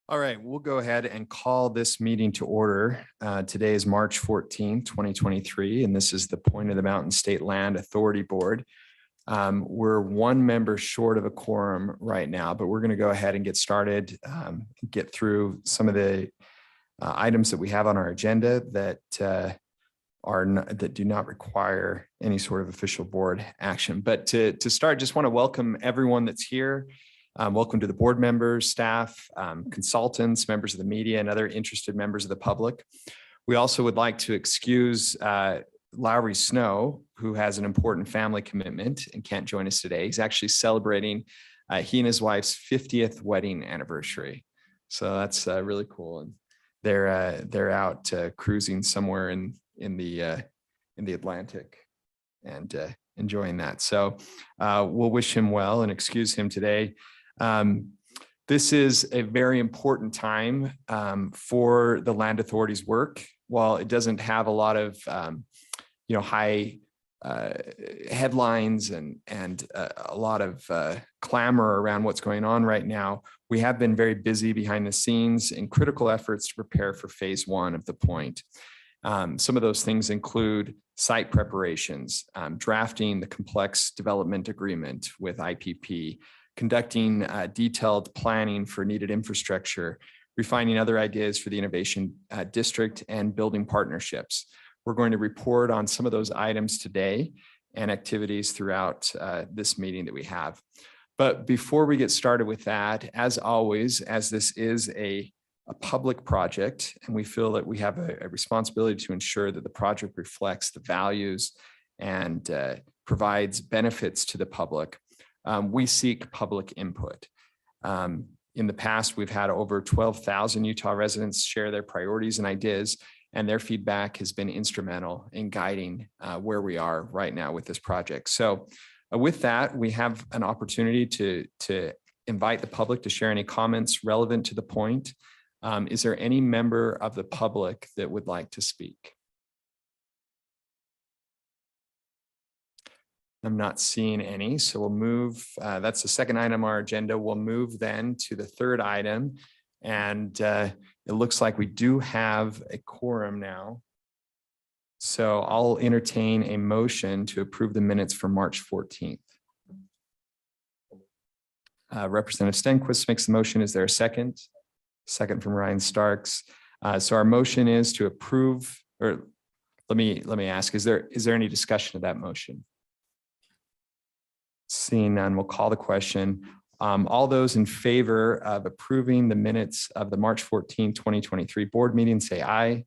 All right, we'll go ahead and call this meeting to order. Today is March 14, 2023, and this is the Point of the Mountain State Land Authority Board. We're one member short of a quorum right now, but we're going to go ahead and get started, get through some of the items that we have on our agenda that that do not require any sort of official board action. But to start, just want to welcome everyone that's here. Welcome to the board members, staff, consultants, members of the media, and other interested members of the public. We also would like to excuse Lowry Snow, who has an important family commitment and can't join us today. He's actually celebrating he and his wife's 50th wedding anniversary. So that's really cool. And they're out cruising somewhere in the Atlantic and enjoying that. So we'll wish him well and excuse him today. This is a very important time for the Land Authority's work. While it doesn't have a lot of high headlines and a lot of clamor around what's going on right now, we have been very busy behind the scenes in critical efforts to prepare for phase one of the point. Some of those things include site preparations, drafting the complex development agreement with IPP, conducting detailed planning for needed infrastructure, refining other ideas for the innovation district, and building partnerships. We're going to report on some of those items today and activities throughout this meeting that we have. But before we get started with that, as always, as this is a public project, and we feel that we have a responsibility to ensure that the project reflects the values and provides benefits to the public, we seek public input. In the past, we've had over 12,000 Utah residents share their priorities and ideas, and their feedback has been instrumental in guiding where we are right now with this project. So with that, we have an opportunity to invite the public to share any comments relevant to the point. Is there any member of the public that would like to speak? I'm not seeing any, so we'll move. That's the second item on our agenda. We'll move then to the third item. And it looks like we do have a quorum now. So I'll entertain a motion to approve the minutes for March 14th. Representative Stenquist makes the motion. Is there a second? Second from Ryan Starks. So our motion is to approve, or let me ask, is there any discussion of that motion? Seeing none, we'll call the question. All those in favor of approving the minutes of the March 14, 2023 board meeting, say aye.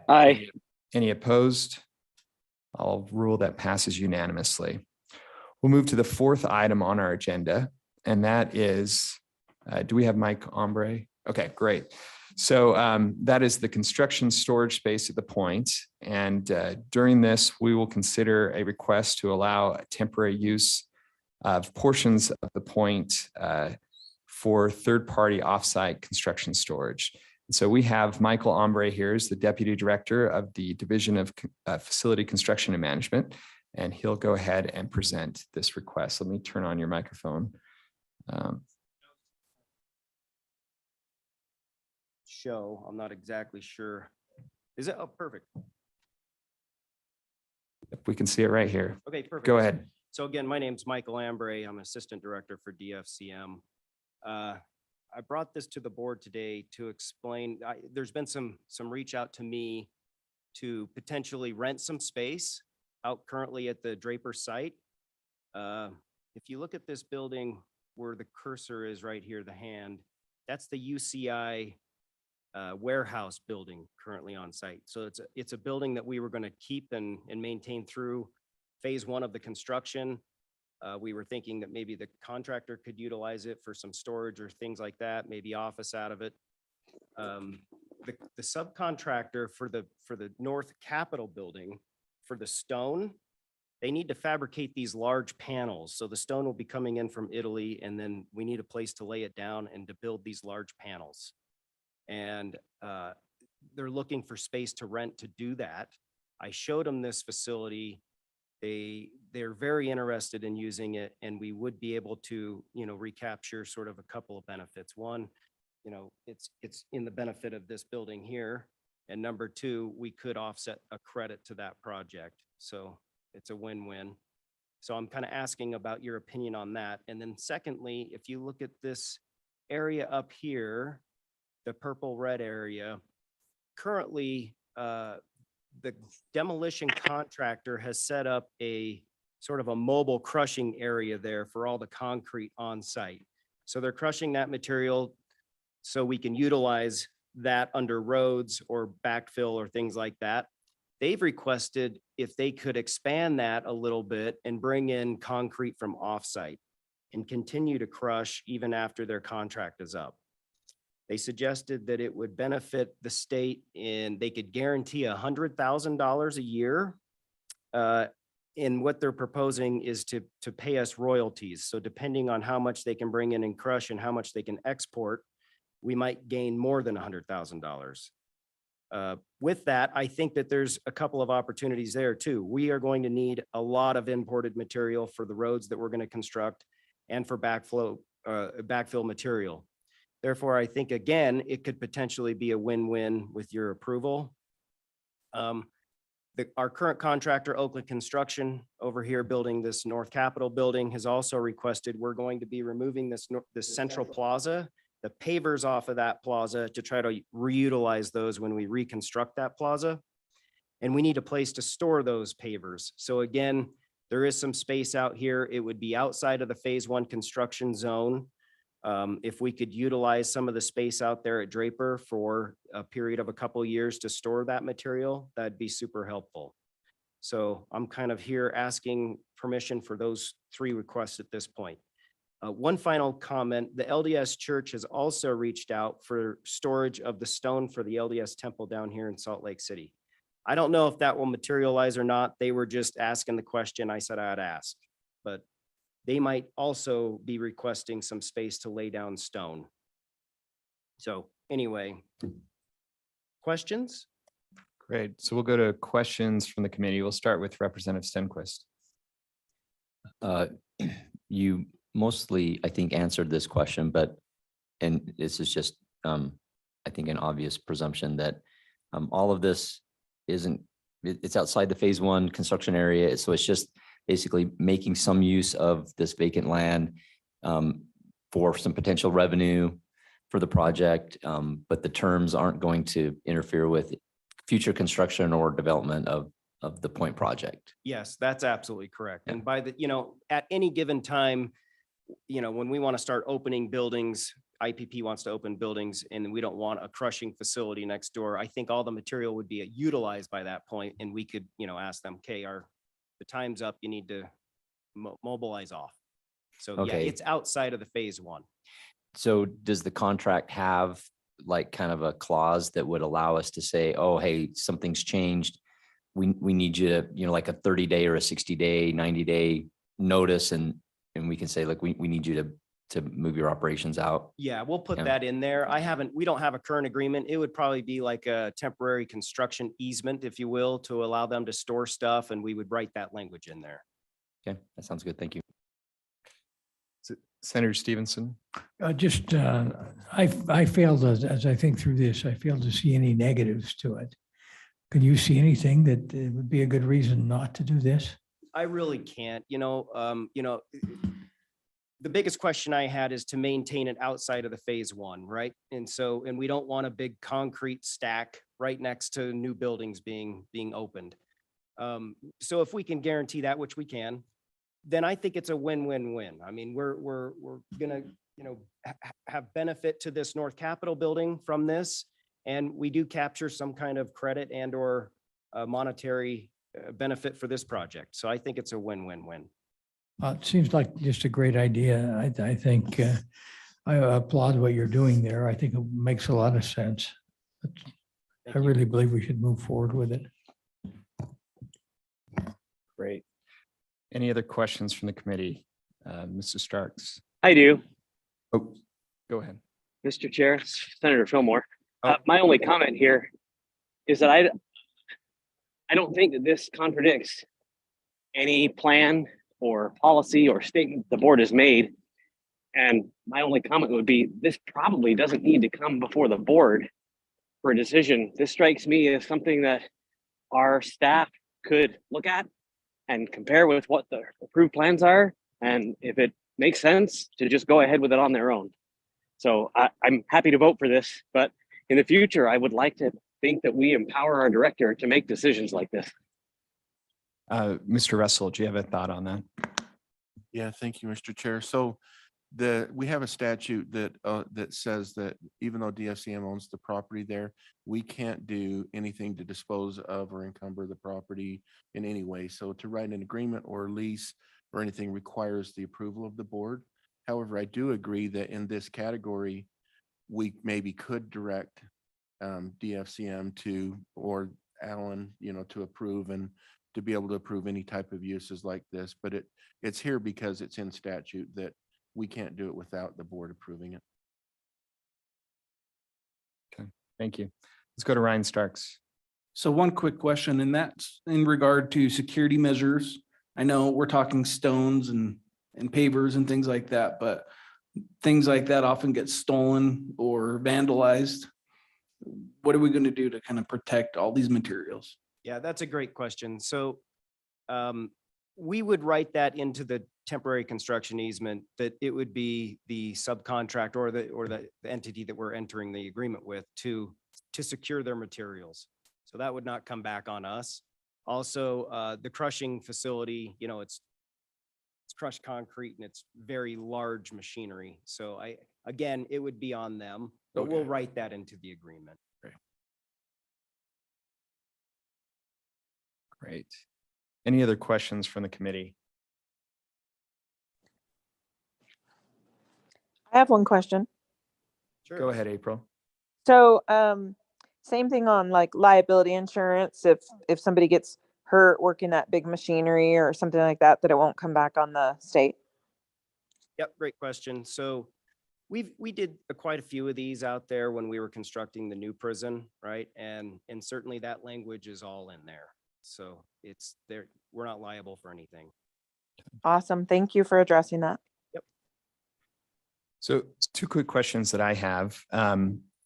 Aye. Any opposed? I'll rule that passes unanimously. We'll move to the fourth item on our agenda, and that is, do we have Mike Ombre? Okay, great. So that is the construction storage space at the point. And during this, we will consider a request to allow a temporary use of portions of the point for third-party offsite construction storage. And so we have Michael Ombre here as the Deputy Director of the Division of Facility Construction and Management, and he'll go ahead and present this request. Let me turn on your microphone. Show, I'm not exactly sure. Is it? Oh, perfect. If we can see it right here. Okay, perfect. Go ahead. So again, my name's Michael Ambre. I'm Assistant Director for DFCM. I brought this to the board today to explain, there's been some reach out to me to potentially rent some space out currently at the Draper site. If you look at this building where the cursor is right here, the hand, that's the UCI warehouse building currently on site. So it's a building that we were going to keep and maintain through phase one of the construction. We were thinking that maybe the contractor could utilize it for some storage or things like that, maybe office out of it. The subcontractor for the North Capitol building, for the stone, they need to fabricate these large panels. So the stone will be coming in from Italy, and then we need a place to lay it down and to build these large panels. And they're looking for space to rent to do that. I showed them this facility. They're very interested in using it, and we would be able to, recapture sort of a couple of benefits. One, it's in the benefit of this building here. And number two, we could offset a credit to that project. So it's a win-win. So I'm kind of asking about your opinion on that. And then secondly, if you look at this area up here, the purple red area, currently, the demolition contractor has set up a sort of a mobile crushing area there for all the concrete on site. So they're crushing that material so we can utilize that under roads or backfill or things like that. They've requested if they could expand that a little bit and bring in concrete from offsite and continue to crush even after their contract is up. They suggested that it would benefit the state and they could guarantee $100,000 a year. And what they're proposing is to pay us royalties. So depending on how much they can bring in and crush and how much they can export, we might gain more than $100,000. With that, I think that there's a couple of opportunities there too. We are going to need a lot of imported material for the roads that we're going to construct and for backfill material. Therefore, I think, again, it could potentially be a win-win with your approval. Our current contractor, Oakland Construction, over here building this North Capitol building, has also requested we're going to be removing this central plaza, the pavers off of that plaza to try to reutilize those when we reconstruct that plaza. And we need a place to store those pavers. So again, there is some space out here. It would be outside of the phase one construction zone. If we could utilize some of the space out there at Draper for a period of a couple of years to store that material, that'd be super helpful. So I'm kind of here asking permission for those three requests at this point. One final comment, the LDS Church has also reached out for storage of the stone for the LDS temple down here in Salt Lake City. I don't know if that will materialize or not. They were just asking the question. I said I'd ask, but they might also be requesting some space to lay down stone. So anyway, questions? Great. So we'll go to questions from the committee. We'll start with Representative Stenquist. You mostly, I think, answered this question, and this is just, I think, an obvious presumption that all of this it's outside the phase one construction area. So it's just basically making some use of this vacant land for some potential revenue for the project, but the terms aren't going to interfere with future construction or development of the Point project. Yes, that's absolutely correct. Yeah. And by the, at any given time, when we want to start opening buildings, IPP wants to open buildings and we don't want a crushing facility next door. I think all the material would be utilized by that point, and we could, ask them, okay, the time's up, you need to mobilize off. So yeah, Okay. it's outside of the phase one. So does the contract have like kind of a clause that would allow us to say, oh, hey, something's changed. We need you to, like a 30-day or a 60-day, 90-day notice. And we can say, like, we need you to move your operations out. Yeah, we'll put Yeah. that in there. We don't have a current agreement. It would probably be like a temporary construction easement, if you will, to allow them to store stuff, and we would write that language in there. Okay, that sounds good. Thank you. Senator Stevenson. I failed as I think through this, I failed to see any negatives to it. Can you see anything that would be a good reason not to do this? I really can't, the biggest question I had is to maintain it outside of the phase one, right? And we don't want a big concrete stack right next to new buildings being opened. So if we can guarantee that, which we can, then I think it's a win-win-win. I mean, we're gonna, have benefit to this North Capitol building from this, and we do capture some kind of credit and or monetary benefit for this project. So I think it's a win-win-win. It seems like just a great idea. I think I applaud what you're doing there. I think it makes a lot of sense. I really believe we should move forward with it. Great. Any other questions from the committee? Mr. Starks. I do, Oh, go ahead. Mr. Chair, Senator Fillmore. Oh. My only comment here is that I don't think that this contradicts any plan or policy or statement the board has made And my only comment would be, this probably doesn't need to come before the board for a decision. This strikes me as something that our staff could look at and compare with what the approved plans are. And if it makes sense, to just go ahead with it on their own. So I'm happy to vote for this, but in the future, I would like to think that we empower our director to make decisions like this. Mr. Russell, do you have a thought on that? Yeah, thank you, Mr. Chair. So we have a statute that that says that even though DFCM owns the property there, we can't do anything to dispose of or encumber the property in any way. So to write an agreement or lease or anything requires the approval of the board. However, I do agree that in this category, we maybe could direct DFCM to, or Alan, to approve and to be able to approve any type of uses like this. But it's here because it's in statute that we can't do it without the board approving it. Thank you. Let's go to Ryan Starks. So one quick question, and that's in regard to security measures. I know we're talking stones and pavers and things like that, but things like that often get stolen or vandalized. What are we going to do to kind of protect all these materials? Yeah, that's a great question. So we would write that into the temporary construction easement, that it would be the subcontract or the entity that we're entering the agreement with to secure their materials. So that would not come back on us. Also, the crushing facility, it's crushed concrete and it's very large machinery. So again, it would be on them, but we'll Okay. write that into the agreement. Great. Any other questions from the committee? I have one question. Go ahead, April. So, same thing on like liability insurance, if somebody gets hurt working that big machinery or something like that it won't come back on the state? Yep, great question. So we did quite a few of these out there when we were constructing the new prison, right? And certainly that language is all in there. So it's there, we're not liable for anything. Awesome. Thank you for addressing that. So two quick questions that I have.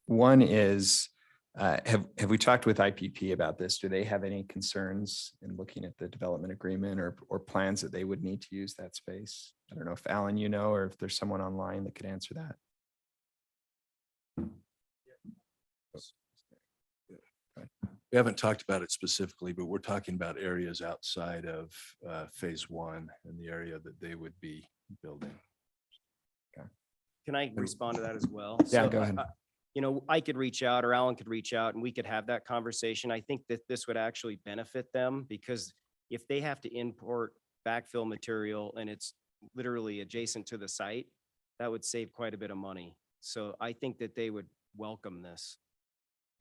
One is, have we talked with IPP about this? Do they have any concerns in looking at the development agreement or plans that they would need to use that space? I don't know if Alan, or if there's someone online that could answer that. We haven't talked about it specifically, but we're talking about areas outside of phase one and the area that they would be building. Can I respond to that as well? Yeah, So, go ahead. I could reach out or Alan could reach out and we could have that conversation. I think that this would actually benefit them because if they have to import backfill material and it's literally adjacent to the site, that would save quite a bit of money. So I think that they would welcome this.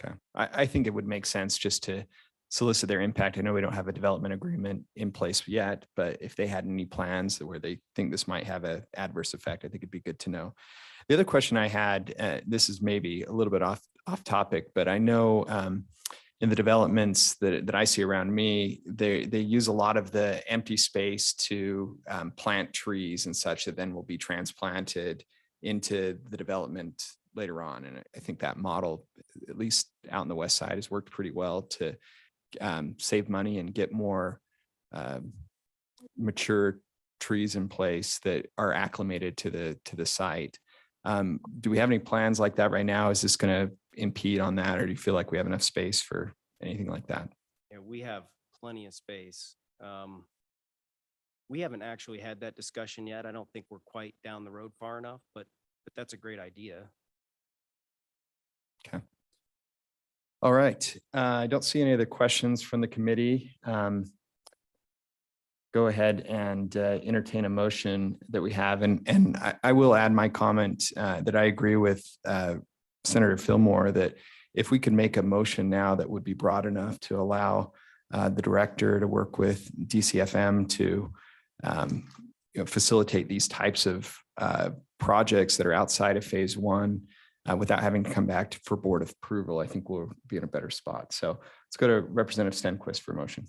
Okay, I think it would make sense just to solicit their impact. I know we don't have a development agreement in place yet, but if they had any plans where they think this might have an adverse effect, I think it'd be good to know. The other question I had, this is maybe a little bit off topic, but I know in the developments that I see around me, they use a lot of the empty space to plant trees and such that then will be transplanted into the development later on. And I think that model, at least out in the west side, has worked pretty well to save money and get more mature trees in place that are acclimated to the site. Do we have any plans like that right now? Is this going to impede on that, or do you feel like we have enough space for anything like that? Yeah, we have plenty of space. We haven't actually had that discussion yet. I don't think we're quite down the road far enough, but that's a great idea. Okay. All right. I don't see any other questions from the committee. Go ahead and entertain a motion that we have. And I will add my comment that I agree with Senator Fillmore that if we could make a motion now that would be broad enough to allow the director to work with DCFM to facilitate these types of projects that are outside of phase one without having to come back for board approval, I think we'll be in a better spot. So let's go to Representative Stenquist for a motion.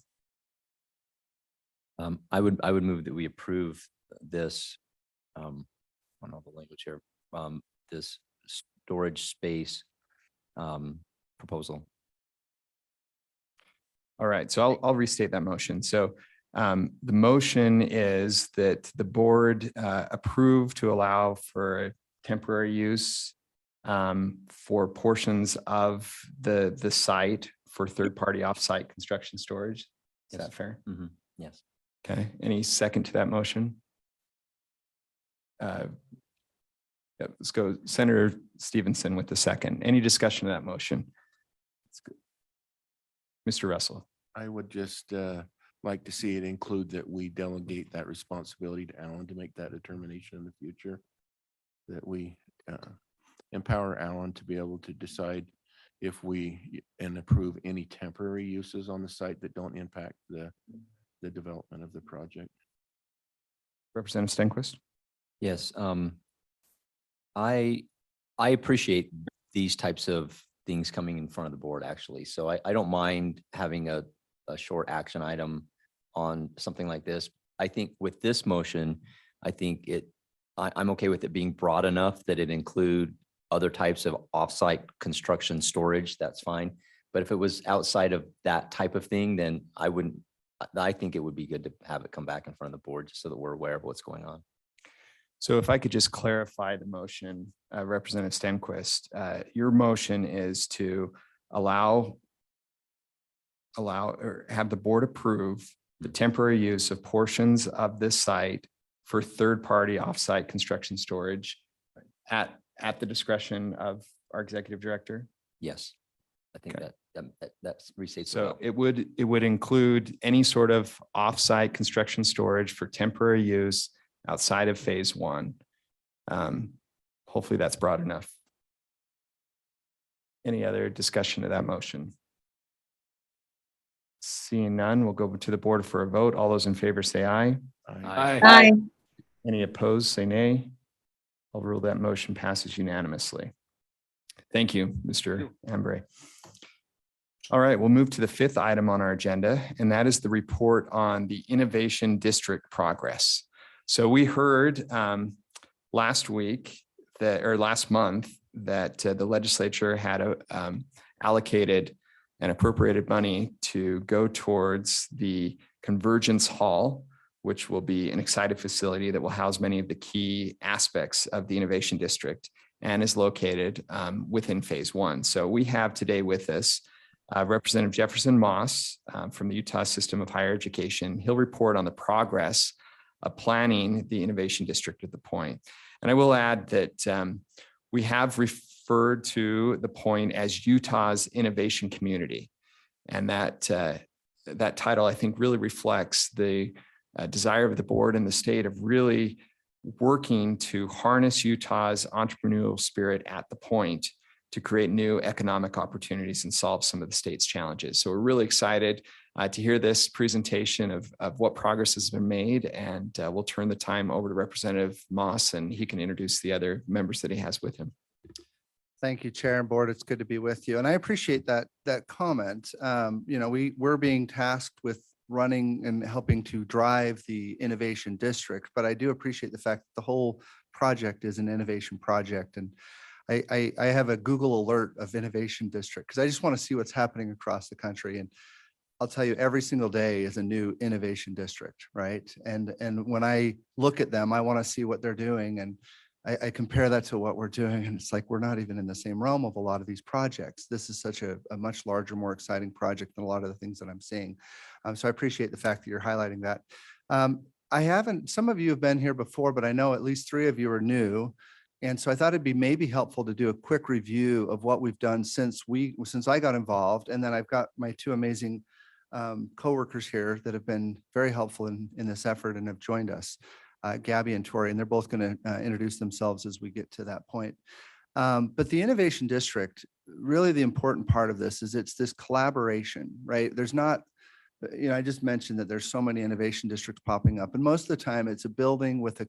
I would move that we approve this on on all the language here, this storage space proposal. All right, so I'll restate that motion. So the motion is that the board approve to allow for temporary use for portions of the site for third-party off-site construction storage. Is Yes. that fair? Yes. Okay, any second to that motion? Yep, let's go Senator Stevenson with the second. Any discussion of that motion? That's good. Mr. Russell. I would just like to see it include that we delegate that responsibility to Alan to make that determination in the future. That we empower Alan to be able to decide if we and approve any temporary uses on the site that don't impact the development of the project. Representative Stenquist. Yes, I appreciate these types of things coming in front of the board, actually. So I don't mind having a short action item on something like this. I think with this motion, I think I'm okay with it being broad enough that it include other types of offsite construction storage, that's fine. But if it was outside of that type of thing, then I think it would be good to have it come back in front of the board just so that we're aware of what's going on. So if I could just clarify the motion, Representative Stenquist, your motion is to allow or have the board approve the temporary use of portions of this site for third-party offsite construction storage at the discretion of our executive director. Yes, I think Okay. that restates. it So well. it would include any sort of offsite construction storage for temporary use outside of phase one. Hopefully that's broad enough. Any other discussion of that motion? Seeing none, we'll go to the board for a vote. All those in favor say aye. Aye. Any opposed, say nay. I'll rule that motion passes unanimously. Thank you, Mr. Ambre. All right, we'll move to the fifth item on our agenda, and that is the report on the Innovation District progress. So we heard last month that the legislature had allocated and appropriated money to go towards the Convergence Hall, which will be an exciting facility that will house many of the key aspects of the Innovation District and is located within phase one. So we have today with us Representative Jefferson Moss from the Utah System of Higher Education. He'll report on the progress of planning the Innovation District at the point. And I will add that we have referred to the point as Utah's innovation community. And that title, I think, really reflects the desire of the board and the state of really working to harness Utah's entrepreneurial spirit at the point to create new economic opportunities and solve some of the state's challenges. So we're really excited to hear this presentation of what progress has been made, and we'll turn the time over to Representative Moss, and he can introduce the other members that he has with him. Thank you, Chair and Board. It's good to be with you. And I appreciate that comment. We're being tasked with running and helping to drive the Innovation District, but I do appreciate the fact that the whole project is an innovation project. And I have a Google alert of Innovation District because I just want to see what's happening across the country. And I'll tell you, every single day is a new Innovation District, right? And when I look at them, I want to see what they're doing. And I compare that to what we're doing, and it's like we're not even in the same realm of a lot of these projects. This is such a much larger, more exciting project than a lot of the things that I'm seeing. So I appreciate the fact that you're highlighting that. Some of you have been here before, but I know at least 3 of you are new. And so I thought it'd be maybe helpful to do a quick review of what we've done since I got involved. And then I've got my 2 amazing coworkers here that have been very helpful in this effort and have joined us. Gabby and Tori, and they're both going to introduce themselves as we get to that point. But the Innovation District, really the important part of this is it's this collaboration, right? There's not, I just mentioned that there's so many innovation districts popping up, and most of the time it's a building with a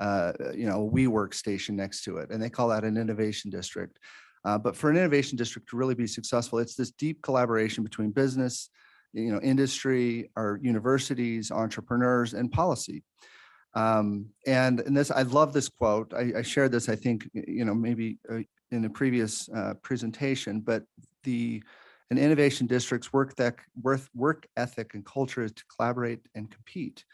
WeWork station next to it, and they call that an innovation district. But for an innovation district to really be successful, it's this deep collaboration between business, industry, our universities, entrepreneurs, and policy. And this, I love this quote. I shared this, I think, maybe in a previous presentation, but an innovation district's work ethic and culture is to collaborate and compete.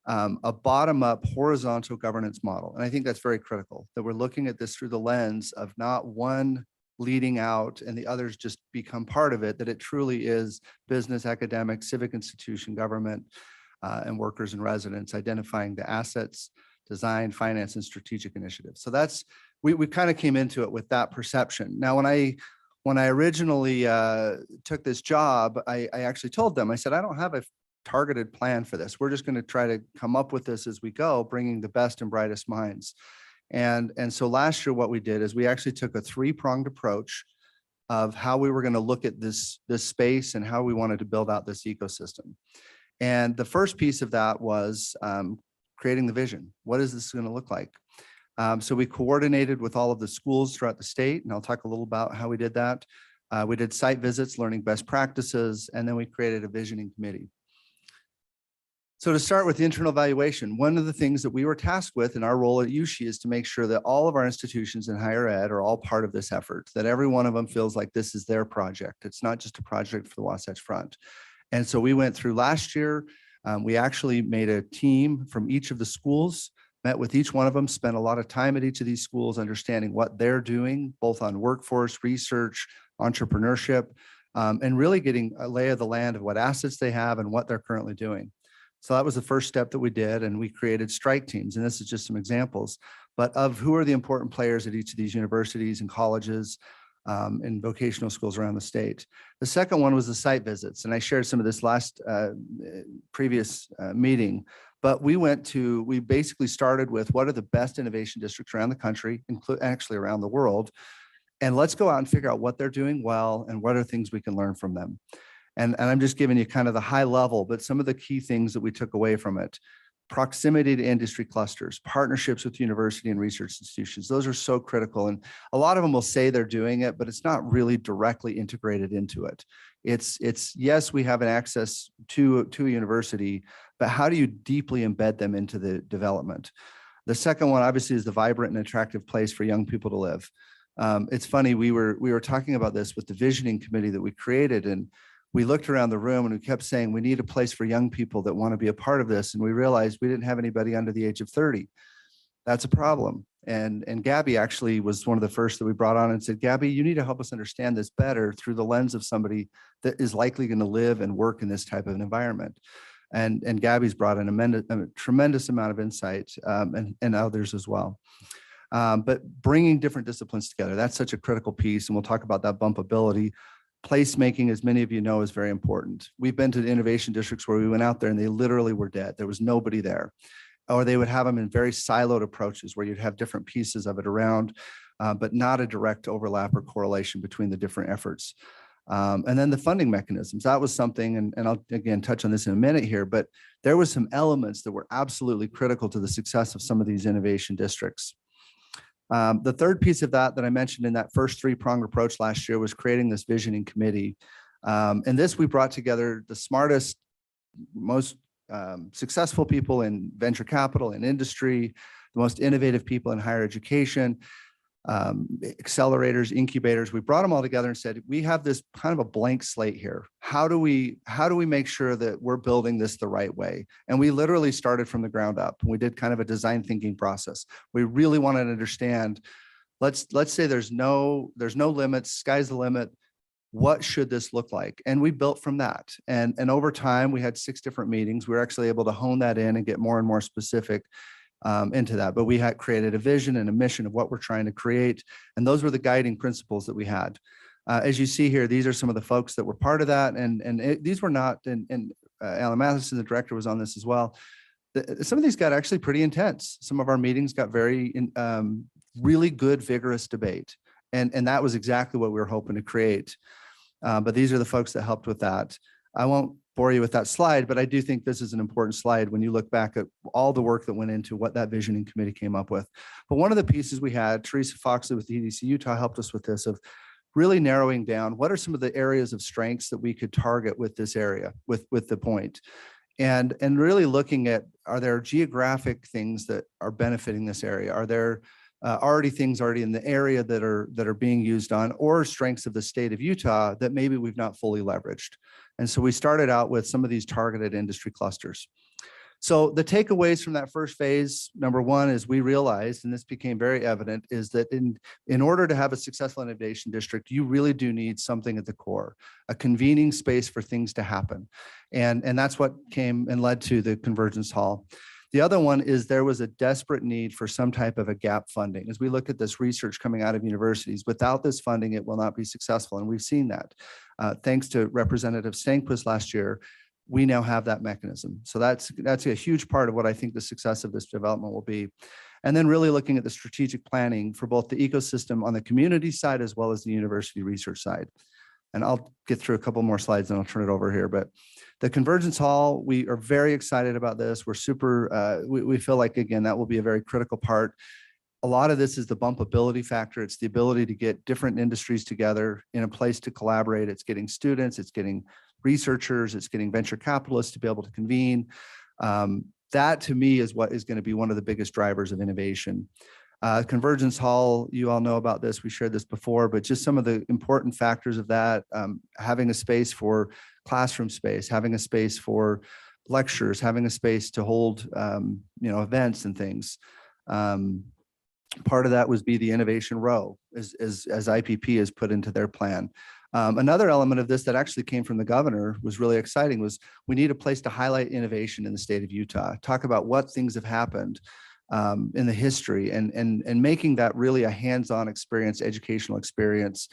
A bottom-up horizontal governance model. And I think that's very critical, that we're looking at this through the lens of not one leading out and the others just become part of it, that it truly is business, academic, civic institution, government, and workers and residents identifying the assets, design, finance, and strategic initiatives. So that's, we kind of came into it with that perception. Now, when I originally took this job, I actually told them, I said, I don't have a targeted plan for this. We're just going to try to come up with this as we go, bringing the best and brightest minds. And so last year, what we did is we actually took a three-pronged approach of how we were going to look at this space and how we wanted to build out this ecosystem. And the first piece of that was creating the vision. What is this going to look like? So we coordinated with all of the schools throughout the state, and I'll talk a little about how we did that. We did site visits, learning best practices, and then we created a visioning committee. So to start with the internal evaluation, one of the things that we were tasked with in our role at USHE is to make sure that all of our institutions in higher ed are all part of this effort, that every one of them feels like this is their project. It's not just a project for the Wasatch Front. And so we went through last year, we actually made a team from each of the schools, met with each one of them, spent a lot of time at each of these schools, understanding what they're doing, both on workforce, research, entrepreneurship, and really getting a lay of the land of what assets they have and what they're currently doing. So that was the first step that we did, and we created strike teams. And this is just some examples, but of who are the important players at each of these universities and colleges and vocational schools around the state. The second one was the site visits. And I shared some of this last previous meeting, but we basically started with what are the best innovation districts around the country, actually around the world. And let's go out and figure out what they're doing well and what are things we can learn from them. And I'm just giving you kind of the high level, but some of the key things that we took away from it: proximity to industry clusters, partnerships with university and research institutions. Those are so critical. And a lot of them will say they're doing it, but it's not really directly integrated into it. It's yes, we have an access to a university, but how do you deeply embed them into the development? The second one, obviously, is the vibrant and attractive place for young people to live. It's funny, we were talking about this with the visioning committee that we created, and we looked around the room and we kept saying, we need a place for young people that want to be a part of this. And we realized we didn't have anybody under the age of 30. That's a problem. And Gabby actually was one of the first that we brought on and said, Gabby, you need to help us understand this better through the lens of somebody that is likely going to live and work in this type of an environment. And Gabby's brought in a tremendous amount of insight, and others as well. But bringing different disciplines together, that's such a critical piece. And we'll talk about that bumpability. Placemaking, as many of you know, is very important. We've been to the innovation districts where we went out there and they literally were dead. There was nobody there. Or they would have them in very siloed approaches where you'd have different pieces of it around, but not a direct overlap or correlation between the different efforts. And then the funding mechanisms, that was something, and I'll again touch on this in a minute here, but there was some elements that were absolutely critical to the success of some of these innovation districts. The third piece of that I mentioned in that first three-pronged approach last year was creating this visioning committee. And this, we brought together the smartest, most successful people in venture capital and industry, the most innovative people in higher education, accelerators, incubators. We brought them all together and said, we have this kind of a blank slate here. How do we make sure that we're building this the right way? And we literally started from the ground up. We did kind of a design thinking process. We really wanted to understand, let's say there's no limits, sky's the limit. What should this look like? And we built from that. And over time, we had 6 different meetings. We were actually able to hone that in and get more and more specific into that. But we had created a vision and a mission of what we're trying to create. And those were the guiding principles that we had. As you see here, these are some of the folks that were part of that. And these were not, and Alan Matheson, the director, was on this as well. Some of these got actually pretty intense. Some of our meetings got very, really good, vigorous debate. And that was exactly what we were hoping to create. But these are the folks that helped with that. I won't bore you with that slide, but I do think this is an important slide when you look back at all the work that went into what that visioning committee came up with. But one of the pieces we had, Teresa Foxley with the EDC Utah helped us with this, of really narrowing down what are some of the areas of strengths that we could target with this area, with the point. and really looking at, are there geographic things that are benefiting this area? Are there already things already in the area that are being used on, or strengths of the state of Utah that maybe we've not fully leveraged? And so we started out with some of these targeted industry clusters. So the takeaways from that first phase, number one, is we realized, and this became very evident, is that in order to have a successful innovation district, you really do need something at the core, a convening space for things to happen. And that's what came and led to the Convergence Hall. The other one is there was a desperate need for some type of a gap funding. As we look at this research coming out of universities, without this funding, it will not be successful. And we've seen that. Thanks to Representative Stanquist last year, we now have that mechanism. So that's a huge part of what I think the success of this development will be. And then really looking at the strategic planning for both the ecosystem on the community side as well as the university research side. And I'll get through a couple more slides and I'll turn it over here. But the Convergence Hall, we are very excited about this. We're super, we feel like, again, that will be a very critical part. A lot of this is the bumpability factor. It's the ability to get different industries together in a place to collaborate. It's getting students, it's getting researchers, it's getting venture capitalists to be able to convene. That to me is what is going to be one of the biggest drivers of innovation. Convergence Hall, you all know about this, we shared this before, but just some of the important factors of that, having a space for classroom space, having a space for lectures, having a space to hold events and things. Part of that was be the innovation row as IPP has put into their plan. Another element of this that actually came from the governor was really exciting was we need a place to highlight innovation in the state of Utah, talk about what things have happened in the history and making that really a hands-on experience, educational experience,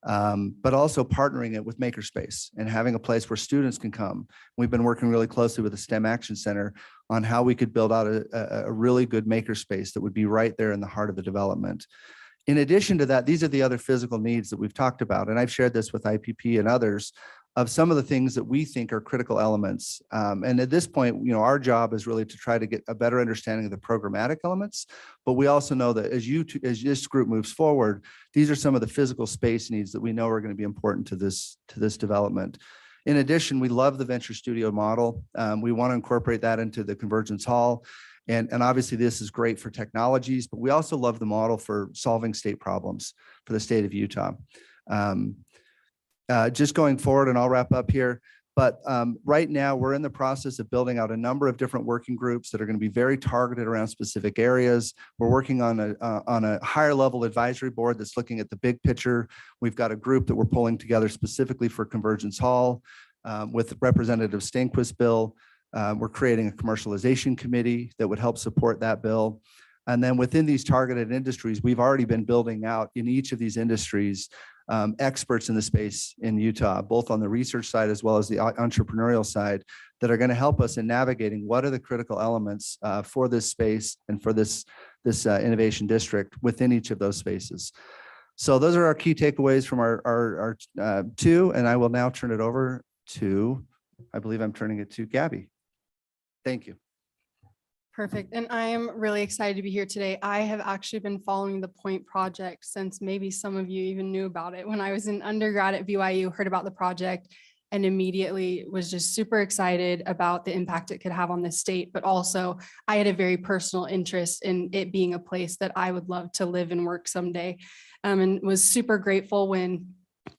but also partnering it with Makerspace and having a place where students can come. We've been working really closely with the STEM Action Center on how we could build out a really good makerspace that would be right there in the heart of the development. In addition to that, these are the other physical needs that we've talked about, and I've shared this with IPP and others, of some of the things that we think are critical elements. And at this point, our job is really to try to get a better understanding of the programmatic elements, but we also know that as this group moves forward, these are some of the physical space needs that we know are going to be important to this development. In addition, we love the venture studio model. We want to incorporate that into the Convergence Hall. And obviously this is great for technologies, but we also love the model for solving state problems for the state of Utah. Just going forward, and I'll wrap up here, but right now we're in the process of building out a number of different working groups that are going to be very targeted around specific areas. We're working on a higher level advisory board that's looking at the big picture. We've got a group that we're pulling together specifically for Convergence Hall with Representative Stanquist's bill. We're creating a commercialization committee that would help support that bill. And then within these targeted industries, we've already been building out in each of these industries experts in the space in Utah, both on the research side as well as the entrepreneurial side, that are going to help us in navigating what are the critical elements for this space and for this innovation district within each of those spaces. So those are our key takeaways from our two, and I will now turn it over to, I believe I'm turning it to Gabby. Thank you. Perfect. And I am really excited to be here today. I have actually been following the Point project since maybe some of you even knew about it. When I was in undergrad at BYU, heard about the project and immediately was just super excited about the impact it could have on the state. But also I had a very personal interest in it being a place that I would love to live and work someday. And was super grateful when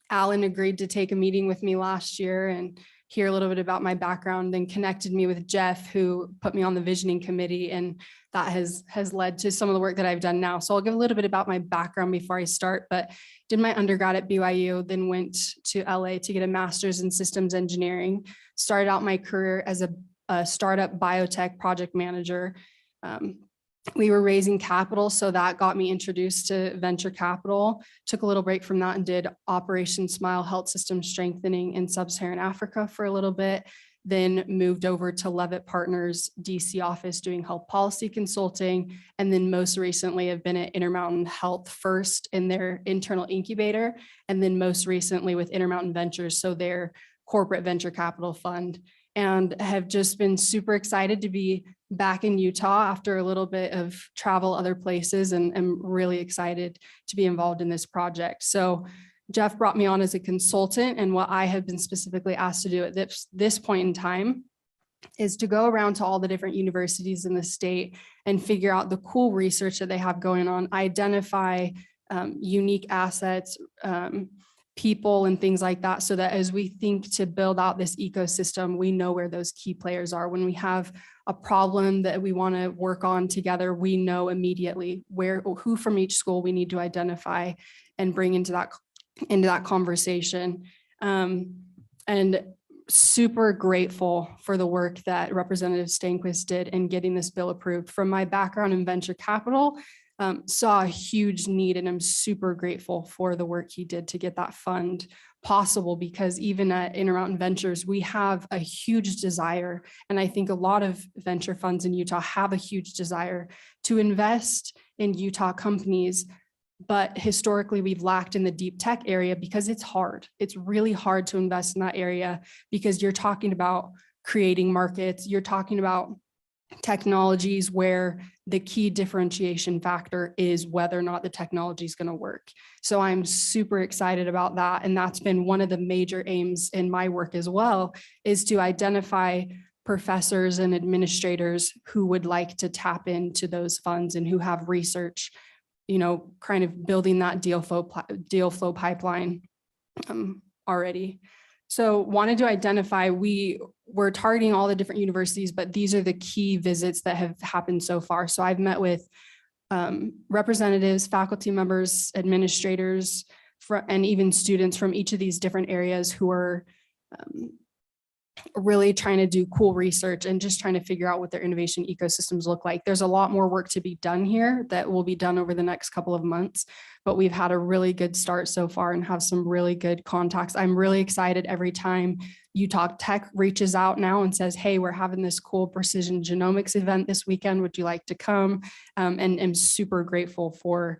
Alan agreed to take a meeting with me last year and hear a little bit about my background, then connected me with Jeff, who put me on the visioning committee, and that has led to some of the work that I've done now. So I'll give a little bit about my background before I start, but did my undergrad at BYU, then went to LA to get a master's in systems engineering, started out my career as a startup biotech project manager. We were raising capital, so that got me introduced to venture capital, took a little break from that and did Operation Smile Health System Strengthening in Sub-Saharan Africa for a little bit, then moved over to Levitt Partners DC office doing health policy consulting, and then most recently have been at Intermountain Health first in their internal incubator, and then most recently with Intermountain Ventures, so their corporate venture capital fund, and have just been super excited to be back in Utah after a little bit of travel other places, and I'm really excited to be involved in this project. So Jeff brought me on as a consultant, and what I have been specifically asked to do at this point in time is to go around to all the different universities in the state and figure out the cool research that they have going on, identify unique assets, people and things like that, so that as we think to build out this ecosystem, we know where those key players are. When we have a problem that we want to work on together, we know immediately who from each school we need to identify and bring into that conversation. And super grateful for the work that Representative Stanquist did in getting this bill approved. From my background in venture capital, saw a huge need, and I'm super grateful for the work he did to get that fund possible, because even at Intermountain Ventures, we have a huge desire, and I think a lot of venture funds in Utah have a huge desire to invest in Utah companies. But historically, we've lacked in the deep tech area because it's hard. It's really hard to invest in that area because you're talking about creating markets. You're talking about technologies where the key differentiation factor is whether or not the technology is going to work. So I'm super excited about that. And that's been one of the major aims in my work as well, is to identify professors and administrators who would like to tap into those funds and who have research, kind of building that deal flow pipeline already. So wanted to identify, we're targeting all the different universities, but these are the key visits that have happened so far. So I've met with representatives, faculty members, administrators, and even students from each of these different areas who are really trying to do cool research and just trying to figure out what their innovation ecosystems look like. There's a lot more work to be done here that will be done over the next couple of months, but we've had a really good start so far and have some really good contacts. I'm really excited every time Utah Tech reaches out now and says, hey, we're having this cool precision genomics event this weekend. Would you like to come? And I'm super grateful for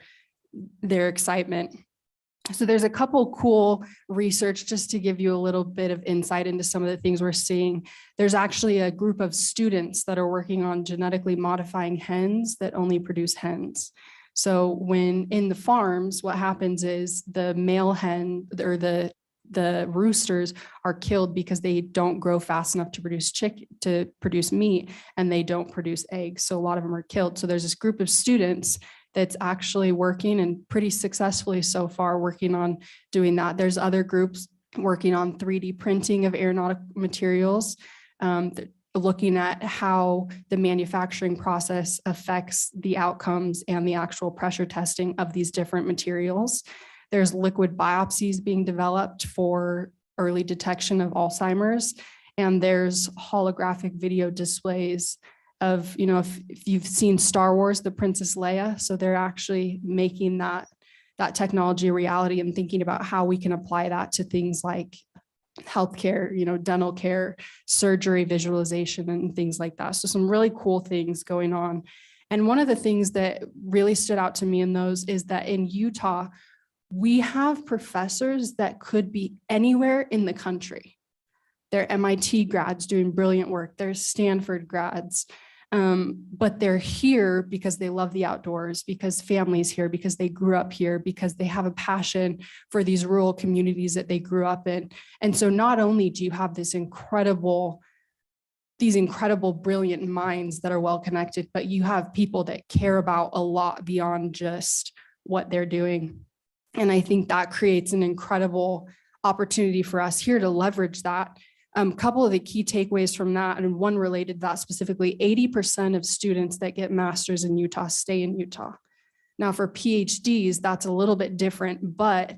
their excitement. So there's a couple cool research just to give you a little bit of insight into some of the things we're seeing. There's actually a group of students that are working on genetically modifying hens that only produce hens. So when in the farms, what happens is the male hen or the roosters are killed because they don't grow fast enough to produce meat, and they don't produce eggs. So a lot of them are killed. So there's this group of students that's actually working, and pretty successfully so far, working on doing that. There's other groups working on 3D printing of aeronautic materials, looking at how the manufacturing process affects the outcomes and the actual pressure testing of these different materials. There's liquid biopsies being developed for early detection of Alzheimer's, and there's holographic video displays of, if you've seen Star Wars, the Princess Leia. So they're actually making that technology a reality and thinking about how we can apply that to things like healthcare, dental care, surgery, visualization, and things like that. So some really cool things going on. And one of the things that really stood out to me in those is that in Utah, we have professors that could be anywhere in the country. They're MIT grads doing brilliant work. They're Stanford grads. But they're here because they love the outdoors, because families here, because they grew up here, because they have a passion for these rural communities that they grew up in. And so not only do you have these incredible, brilliant minds that are well connected, but you have people that care about a lot beyond just what they're doing. And I think that creates an incredible opportunity for us here to leverage that. Couple of the key takeaways from that, and one related to that specifically, 80% of students that get masters in Utah stay in Utah. Now for PhDs, that's a little bit different, but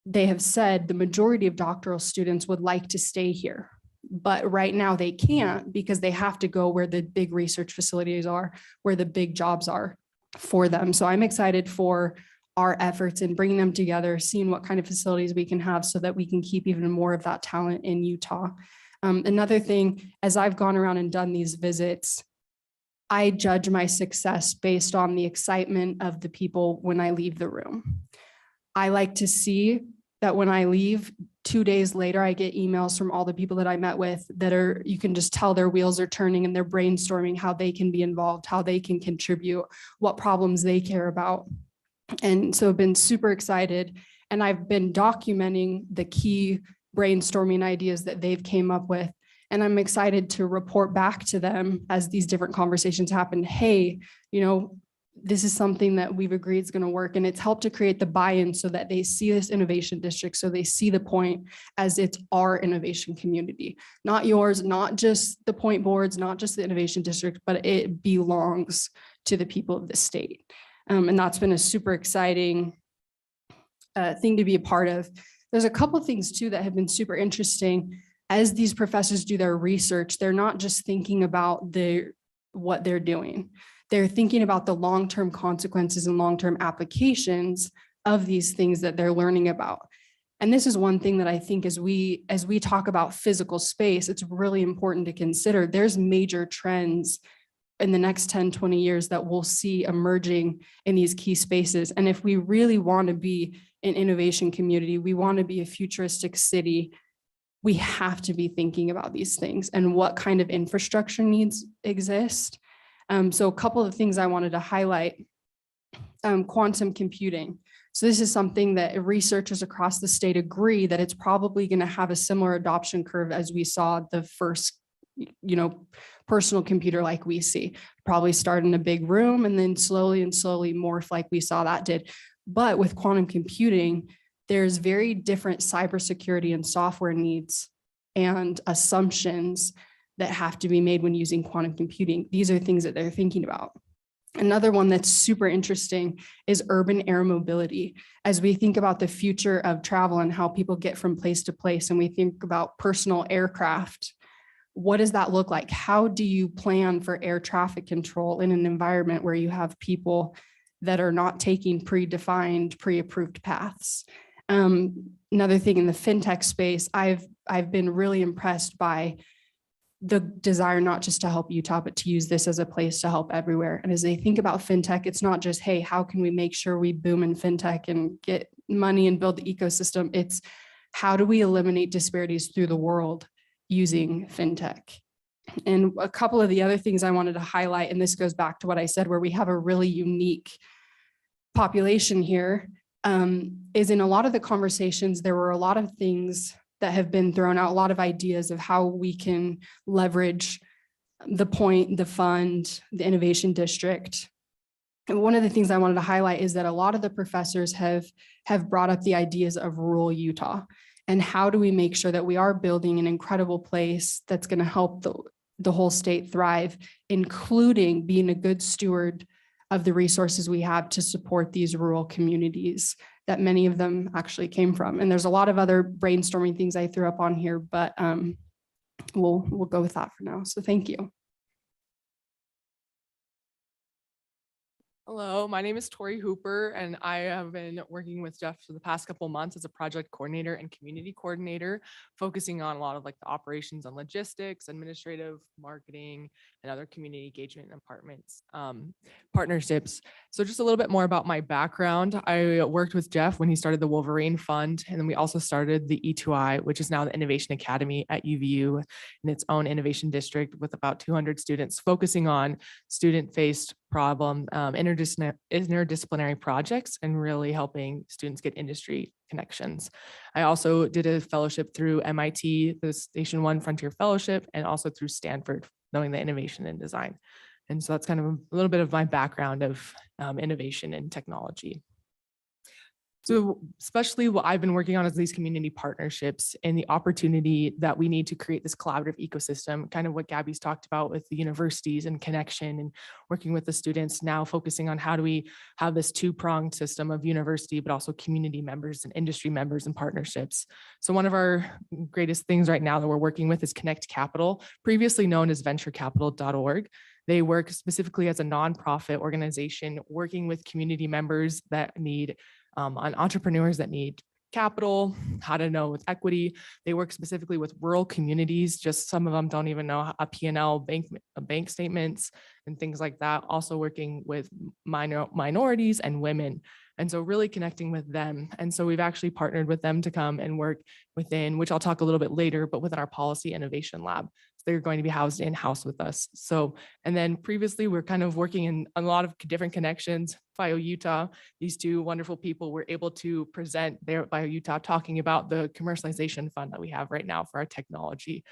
they have said the majority of doctoral students would like to stay here. But right now they can't because they have to go where the big research facilities are, where the big jobs are for them. So I'm excited for our efforts in bringing them together, seeing what kind of facilities we can have so that we can keep even more of that talent in Utah. Another thing, as I've gone around and done these visits, I judge my success based on the excitement of the people when I leave the room. I like to see that when I leave, 2 days later, I get emails from all the people that I met with that you can just tell their wheels are turning and they're brainstorming how they can be involved, how they can contribute, what problems they care about. And so I've been super excited, and I've been documenting the key brainstorming ideas that they've came up with. And I'm excited to report back to them as these different conversations happen. Hey, this is something that we've agreed is going to work. And it's helped to create the buy-in so that they see this innovation district. So they see the point as it's our innovation community, not yours, not just the point boards, not just the innovation district, but it belongs to the people of the state. And that's been a super exciting thing to be a part of. There's a couple of things too that have been super interesting. As these professors do their research, they're not just thinking about what they're doing. They're thinking about the long-term consequences and long-term applications of these things that they're learning about. And this is one thing that I think as we talk about physical space, it's really important to consider. There's major trends in the next 10, 20 years that we'll see emerging in these key spaces. And if we really want to be an innovation community, we want to be a futuristic city, we have to be thinking about these things and what kind of infrastructure needs exist. So a couple of things I wanted to highlight, quantum computing. So this is something that researchers across the state agree that it's probably going to have a similar adoption curve as we saw the first, personal computer like we see. Probably start in a big room and then slowly and slowly morph like we saw that did. But with quantum computing, there's very different cybersecurity and software needs and assumptions that have to be made when using quantum computing. These are things that they're thinking about. Another one that's super interesting is urban air mobility. As we think about the future of travel and how people get from place to place, and we think about personal aircraft, what does that look like? How do you plan for air traffic control in an environment where you have people that are not taking predefined, pre-approved paths? Another thing in the fintech space, I've been really impressed by the desire not just to help Utah, but to use this as a place to help everywhere. And as they think about fintech, it's not just, hey, how can we make sure we boom in fintech and get money and build the ecosystem? It's how do we eliminate disparities through the world using fintech? And a couple of the other things I wanted to highlight, and this goes back to what I said, where we have a really unique population here, is in a lot of the conversations, there were a lot of things that have been thrown out, a lot of ideas of how we can leverage the point, the fund, the innovation district. And one of the things I wanted to highlight is that a lot of the professors have brought up the ideas of rural Utah and how do we make sure that we are building an incredible place that's going to help the whole state thrive, including being a good steward of the resources we have to support these rural communities that many of them actually came from. And there's a lot of other brainstorming things I threw up on here, but we'll go with that for now. So thank you. Hello, my name is Tori Hooper, and I have been working with Jeff for the past couple of months as a project coordinator and community coordinator, focusing on a lot of like the operations and logistics, administrative, marketing, and other community engagement and partnerships. So just a little bit more about my background. I worked with Jeff when he started the Wolverine Fund, and then we also started the E2I, which is now the Innovation Academy at UVU in its own innovation district with about 200 students focusing on student-faced problem, interdisciplinary projects, and really helping students get industry connections. I also did a fellowship through MIT, the Station One Frontier Fellowship, and also through Stanford, knowing the innovation and design. And so that's kind of a little bit of my background of innovation and technology. So especially what I've been working on is these community partnerships and the opportunity that we need to create this collaborative ecosystem, kind of what Gabby's talked about with the universities and connection and working with the students, now focusing on how do we have this two-pronged system of university, but also community members and industry members and partnerships. So one of our greatest things right now that we're working with is Connect Capital, previously known as venturecapital.org. They work specifically as a nonprofit organization, working with community members that need on entrepreneurs that need capital, how to know with equity. They work specifically with rural communities. Just some of them don't even know a P&L bank statements and things like that. Also working with minorities and women. And so really connecting with them. And so we've actually partnered with them to come and work within, which I'll talk a little bit later, but within our policy innovation lab. They're going to be housed in-house with us. So, and then previously we're kind of working in a lot of different connections. BioUtah, these two wonderful people were able to present there at BioUtah talking about the commercialization fund that we have right now for our technology.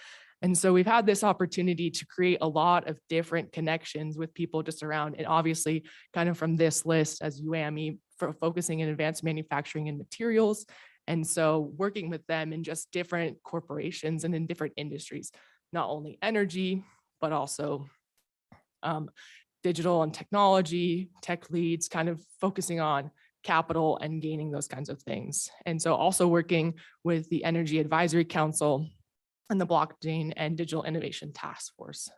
And so we've had this opportunity to create a lot of different connections with people just around, and obviously kind of from this list as UAMI for focusing in advanced manufacturing and materials. And so working with them in just different corporations and in different industries, not only energy, but also digital and technology, tech leads, kind of focusing on capital and gaining those kinds of things. And so also working with the Energy Advisory Council and the Blockchain and Digital Innovation Task Force.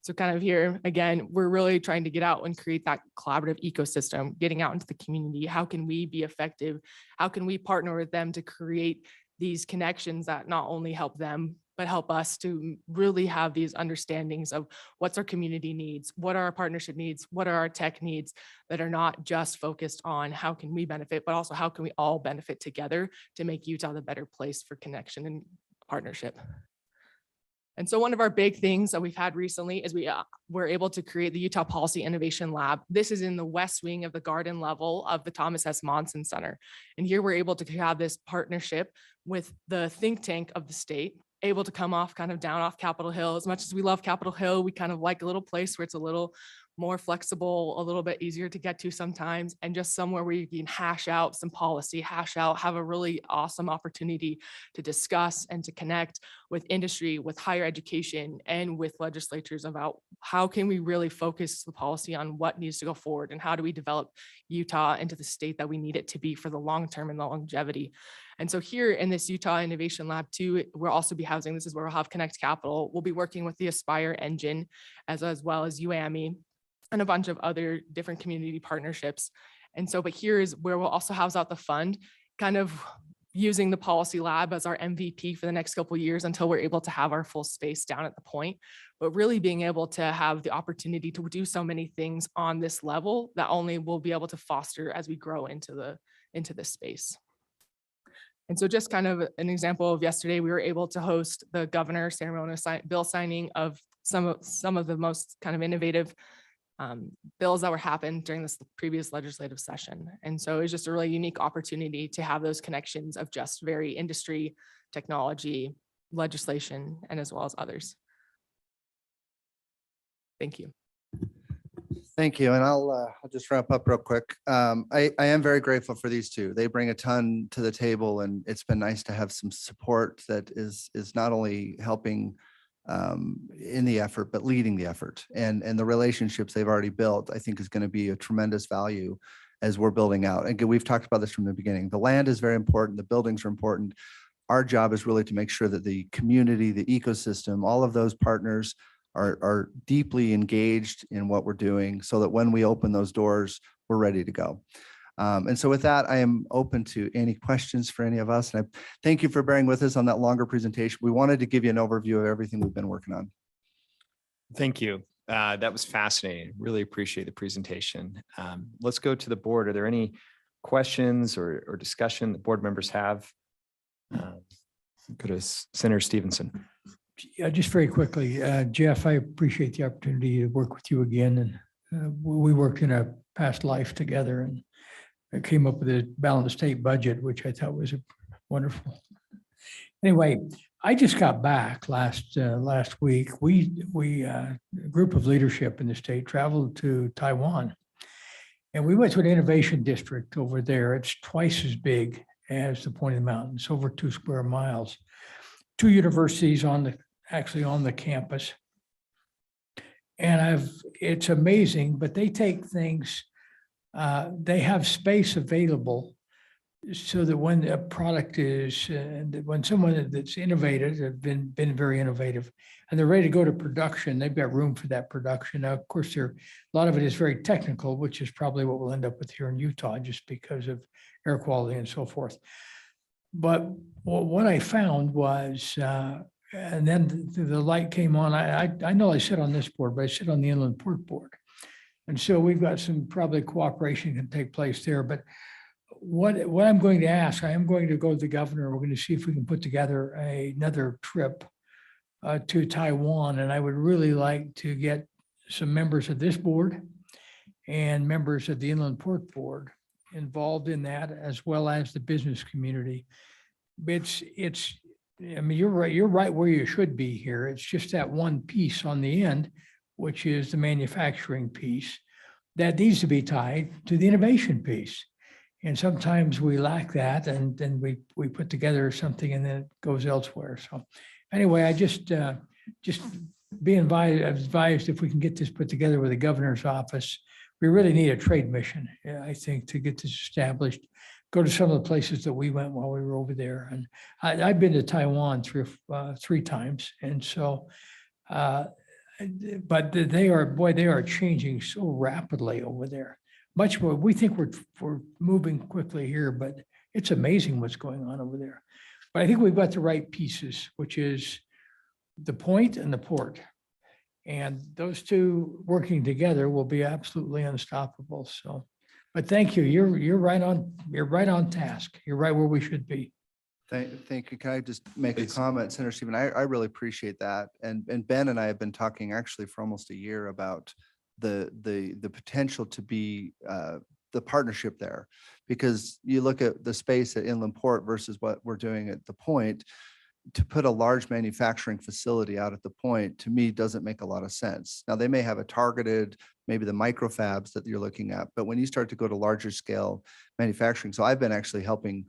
So kind of here, again, we're really trying to get out and create that collaborative ecosystem, getting out into the community. How can we be effective? How can we partner with them to create these connections that not only help them, but help us to really have these understandings of what's our community needs, what are our partnership needs, what are our tech needs, that are not just focused on how can we benefit, but also how can we all benefit together to make Utah the better place for connection and partnership. And so one of our big things that we've had recently is we were able to create the Utah Policy Innovation Lab. This is in the west wing of the garden level of the Thomas S. Monson Center. And here we're able to have this partnership with the think tank of the state, able to come off kind of down off Capitol Hill. As much as we love Capitol Hill, we kind of like a little place where it's a little more flexible, a little bit easier to get to sometimes, and just somewhere where you can hash out some policy, have a really awesome opportunity to discuss and to connect with industry, with higher education, and with legislatures about how can we really focus the policy on what needs to go forward and how do we develop Utah into the state that we need it to be for the long term and the longevity. And so here in this Utah Innovation Lab too, we'll also be housing, this is where we'll have Connect Capital. We'll be working with the Aspire engine as well as UAMI and a bunch of other different community partnerships. And so, but here is where we'll also house out the fund, kind of using the policy lab as our MVP for the next couple of years until we're able to have our full space down at the point, but really being able to have the opportunity to do so many things on this level that only we'll be able to foster as we grow into this space. And so just kind of an example of yesterday, we were able to host the governor ceremonial bill signing of some of the most kind of innovative bills that were happened during this previous legislative session. And so it was just a really unique opportunity to have those connections of just very industry, technology, legislation, and as well as others. Thank you. Thank you. And I'll just wrap up real quick. I am very grateful for these two. They bring a ton to the table, and it's been nice to have some support that is not only helping in the effort, but leading the effort. And the relationships they've already built, I think, is going to be a tremendous value as we're building out. Again, we've talked about this from the beginning. The land is very important. The buildings are important. Our job is really to make sure that the community, the ecosystem, all of those partners are deeply engaged in what we're doing so that when we open those doors, we're ready to go. And so with that, I am open to any questions for any of us. And I thank you for bearing with us on that longer presentation. We wanted to give you an overview of everything we've been working on. Thank you. That was fascinating. Really appreciate the presentation. Let's go to the board. Are there any questions or discussion that board members have? Go to Senator Stevenson. Yeah, just very quickly, Jeff, I appreciate the opportunity to work with you again. And we worked in a past life together, and I came up with a balanced state budget, which I thought was wonderful. Anyway, I just got back last week. A group of leadership in the state traveled to Taiwan, and we went to an innovation district over there. It's twice as big as the Point of the Mountains, over 2 square miles. 2 universities actually on the campus. And it's amazing, but they take things, they have space available so that when a product is, when someone that's innovative, have been very innovative, and they're ready to go to production, they've got room for that production. Now, of course, a lot of it is very technical, which is probably what we'll end up with here in Utah, just because of air quality and so forth. But what I found was, and then the light came on. I know I sit on this board, but I sit on the Inland Port Board. And so we've got some probably cooperation can take place there. But what I'm going to ask, I am going to go to the governor. We're going to see if we can put together another trip to Taiwan. And I would really like to get some members of this board and members of the Inland Port Board involved in that, as well as the business community. I mean, you're right. You're right where you should be here. It's just that one piece on the end, which is the manufacturing piece that needs to be tied to the innovation piece. And sometimes we lack that and then we put together something and then it goes elsewhere. So anyway, I just be advised if we can get this put together with the governor's office. We really need a trade mission, I think, to get this established. Go to some of the places that we went while we were over there. And I've been to Taiwan three times. And so, but they are changing so rapidly over there. Much more, we think we're moving quickly here, but it's amazing what's going on over there. But I think we've got the right pieces, which is the point and the port. And those two working together will be absolutely unstoppable. So, but thank you. You're right on task. You're right where we should be. Thank you. Can I just make a Please. comment, Senator Stephen? I really appreciate that. And Ben and I have been talking actually for almost a year about the potential to be the partnership there. Because you look at the space at Inland Port versus what we're doing at the Point, to put a large manufacturing facility out at the Point, to me, doesn't make a lot of sense. Now, they may have a targeted, maybe the microfabs that you're looking at, but when you start to go to larger scale manufacturing, so I've been actually helping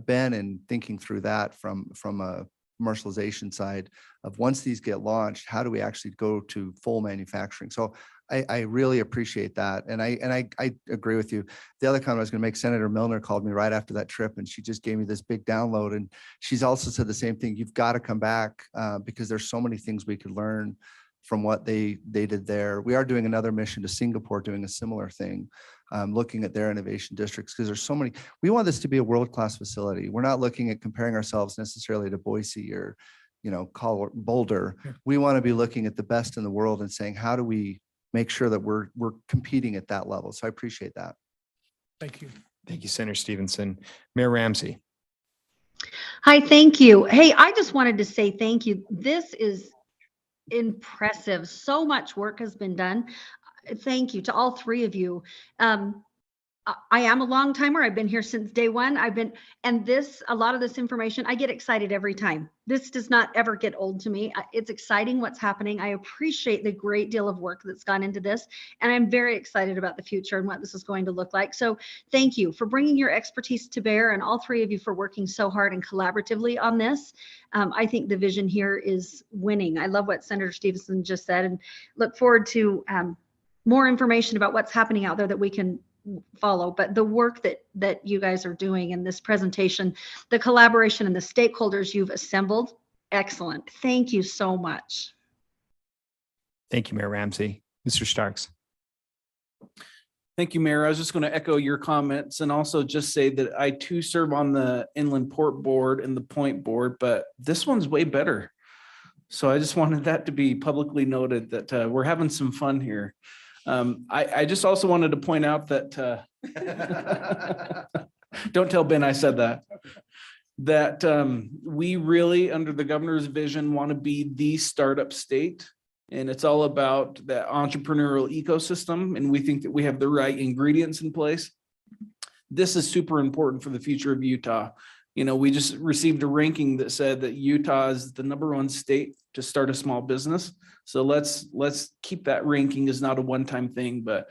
Ben and thinking through that from a commercialization side of once these get launched, how do we actually go to full manufacturing? So I really appreciate that. And I agree with you. The other comment I was going to make, Senator Milner called me right after that trip and she just gave me this big download. And she's also said the same thing. You've got to come back because there's so many things we could learn from what they did there. We are doing another mission to Singapore, doing a similar thing, looking at their innovation districts, because there's so many. We want this to be a world-class facility. We're not looking at comparing ourselves necessarily to Boise or, Boulder. Yeah. We want to be looking at the best in the world and saying, how do we make sure that we're competing at that level? So I appreciate that. Thank you. Thank you, Senator Stevenson. Mayor Ramsey. Hi, thank you. Hey, I just wanted to say thank you. This is impressive. So much work has been done. Thank you to all three of you. I am a long timer. I've been here since day one. A lot of this information, I get excited every time. This does not ever get old to me. It's exciting what's happening. I appreciate the great deal of work that's gone into this, and I'm very excited about the future and what this is going to look like. So thank you for bringing your expertise to bear, and all three of you for working so hard and collaboratively on this. I think the vision here is winning. I love what Senator Stevenson just said, and look forward to more information about what's happening out there that we can follow. But the work that you guys are doing in this presentation, the collaboration and the stakeholders you've assembled, excellent. Thank you so much. Thank you, Mayor Ramsey. Mr. Starks. Thank you, Mayor. I was just going to echo your comments and also just say that I too serve on the Inland Port Board and the Point Board, but this one's way better. So I just wanted that to be publicly noted that we're having some fun here. I just also wanted to point out that don't tell Ben I said that we really, under the governor's vision, want to be the startup state. And it's all about that entrepreneurial ecosystem. And we think that we have the right ingredients in place. This is super important for the future of Utah. We just received a ranking that said that Utah is the #1 state to start a small business. So let's keep that ranking as not a one-time thing, but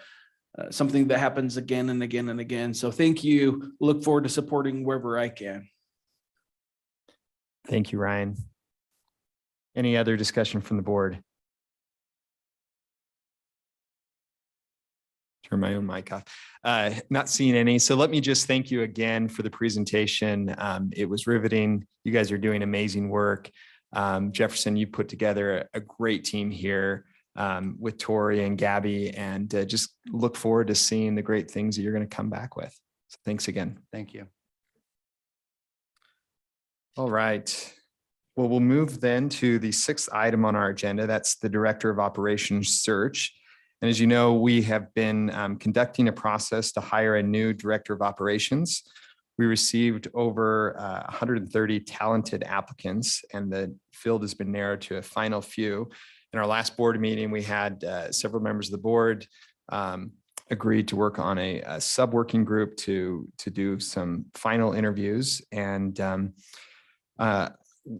something that happens again and again and again. So thank you. Look forward to supporting wherever I can. Thank you, Ryan. Any other discussion from the board? Turn my own mic off. Not seeing any. So let me just thank you again for the presentation. It was riveting. You guys are doing amazing work. Jefferson, you put together a great team here with Tori and Gabby, and just look forward to seeing the great things that you're going to come back with. So thanks again. Thank you. All right. Well, we'll move then to the 6th item on our agenda. That's the Director of Operations search. And as you know, we have been conducting a process to hire a new Director of Operations. We received over 130 talented applicants, and the field has been narrowed to a final few. In our last board meeting, we had several members of the board agreed to work on a sub-working group to do some final interviews. And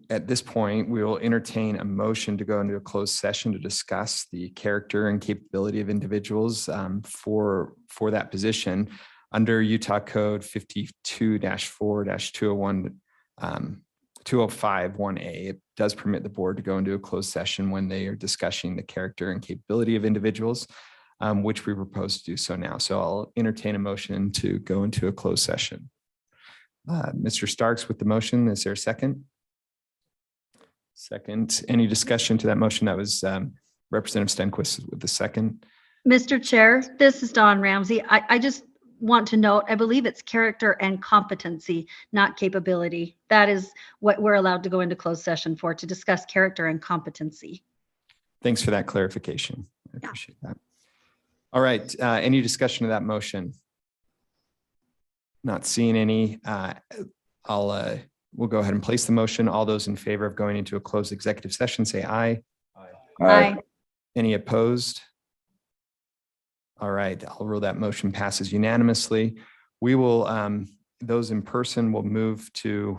at this point, we will entertain a motion to go into a closed session to discuss the character and capability of individuals for that position under Utah Code 52-4-201, 205-1A. It does permit the board to go into a closed session when they are discussing the character and capability of individuals, which we propose to do so now. So I'll entertain a motion to go into a closed session. Mr. Starks with the motion, is there a second? Second, any discussion to that motion? That was Representative Stenquist with the second. Mr. Chair, this is Dawn Ramsey. I just want to note, I believe it's character and competency, not capability. That is what we're allowed to go into closed session for, to discuss character and competency. Thanks for that clarification. I appreciate that. All right, any discussion of that motion? Not seeing any. We'll go ahead and place the motion. All those in favor of going into a closed executive session, say aye. Aye. Any opposed? All right, I'll rule that motion passes unanimously. We will, those in person will move to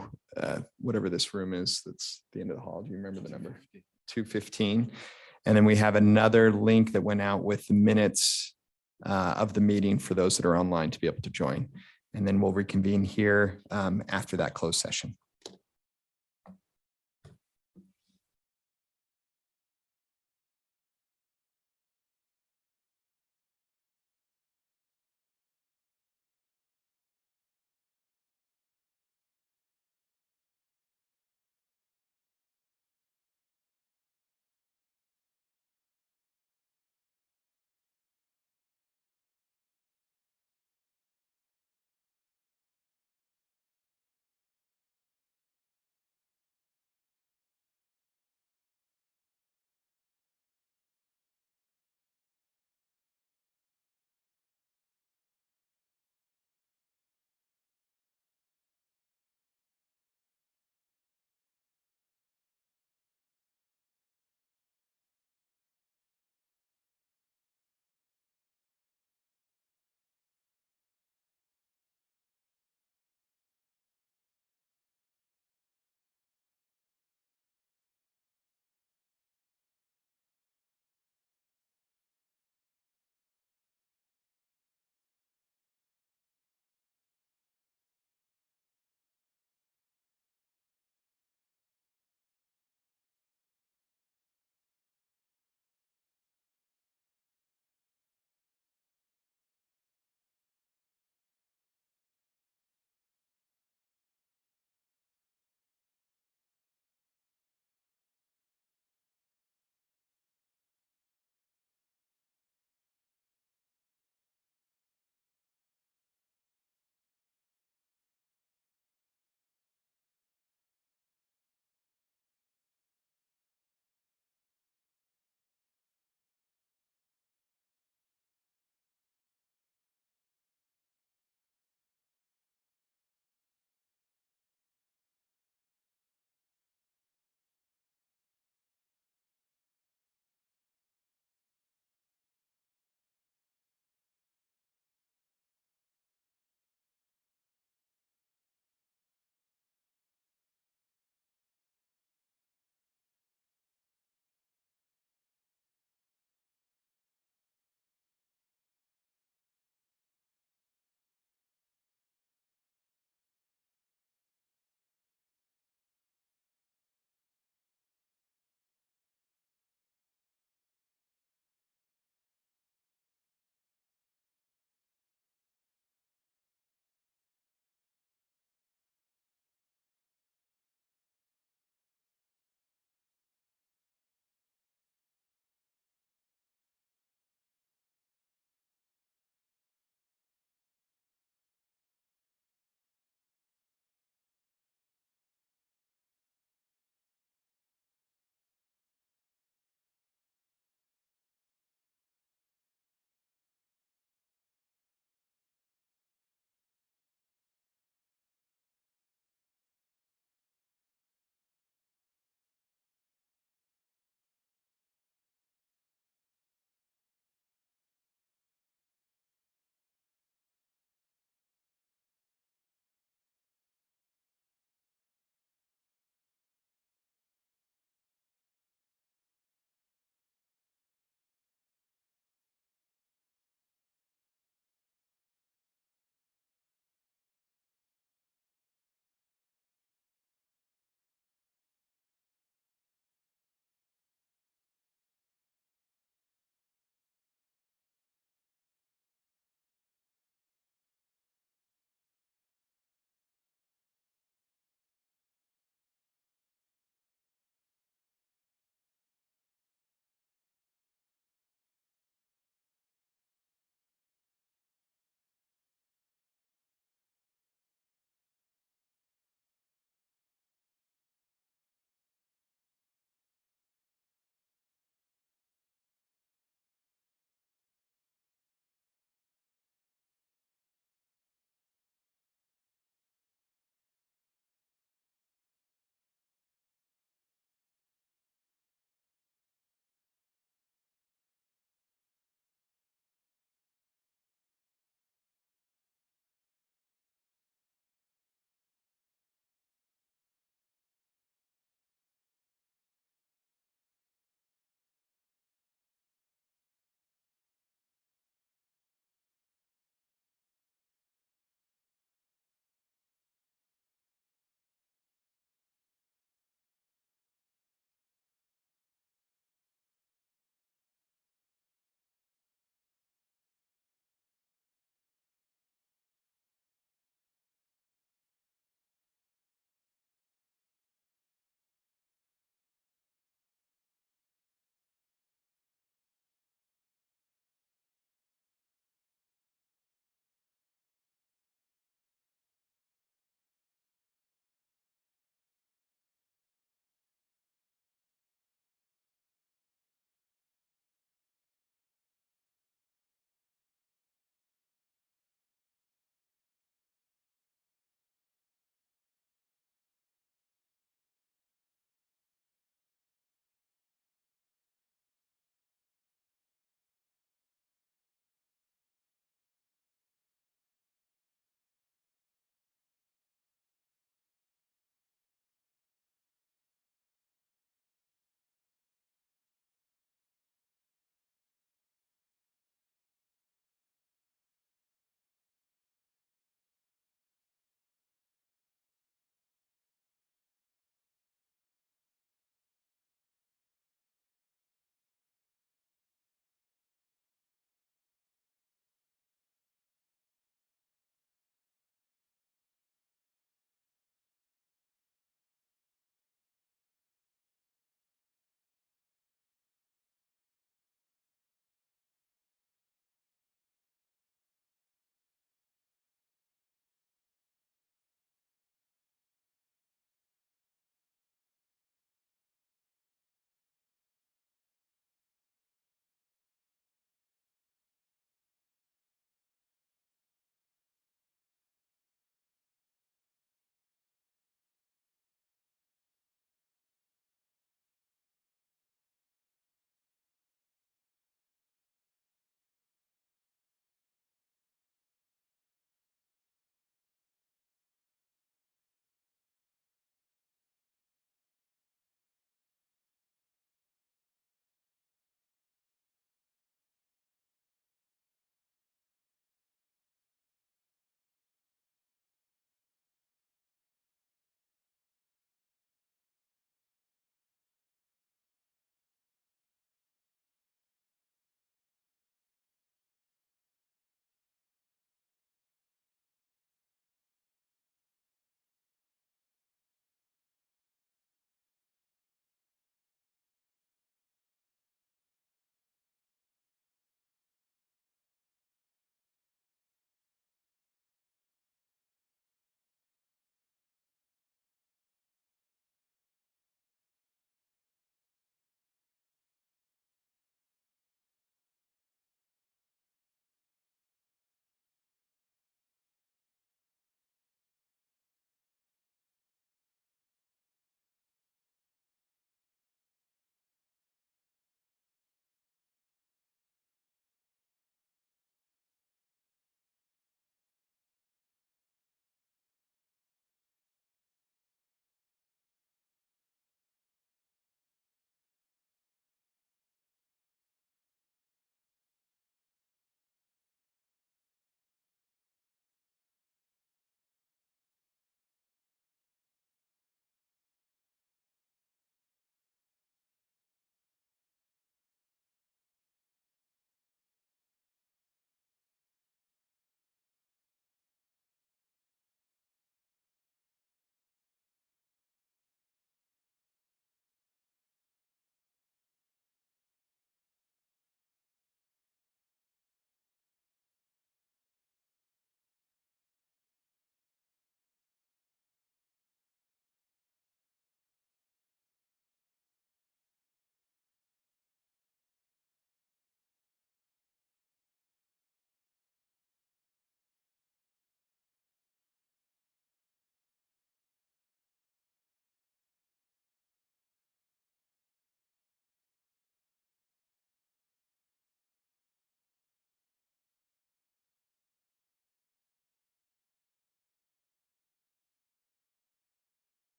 whatever this room is, that's the end of the hall. Do you remember the number? 215. And then we have another link that went out with the minutes of the meeting for those that are online to be able to join. And then we'll reconvene here after that closed session.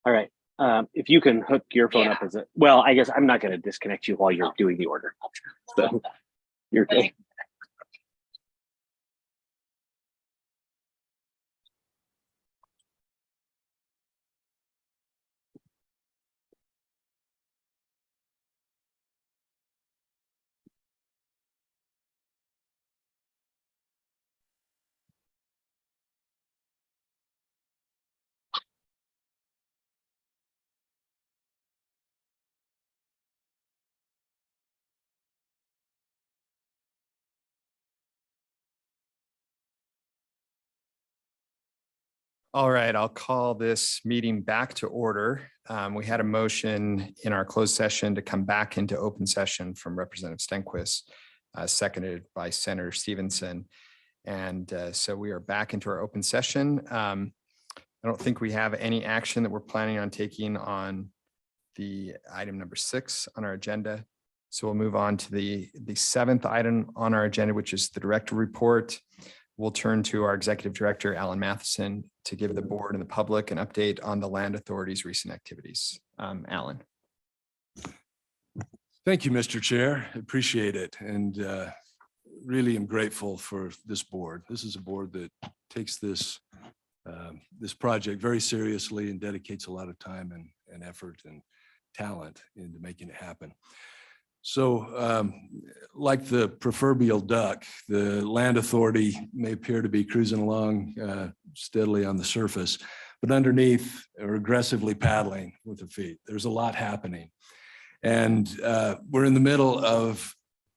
All right. If you can hook your phone up as a, well, I guess I'm not going to disconnect you while you're doing the order. So you're okay. All right, I'll call this meeting back to order. We had a motion in our closed session to come back into open session from Representative Stenquist, seconded by Senator Stevenson. And so we are back into our open session. I don't think we have any action that we're planning on taking on the item number 6 on our agenda. So we'll move on to the 7th item on our agenda, which is the director report. We'll turn to our executive director, Alan Matheson, to give the board and the public an update on the Land Authority's recent activities. Alan. Thank you, Mr. Chair. Appreciate it. And really am grateful for this board. This is a board that takes this project very seriously and dedicates a lot of time and effort and talent into making it happen. So like the proverbial duck, the Land Authority may appear to be cruising along steadily on the surface, but underneath are aggressively paddling with their feet. There's a lot happening. And we're in the middle of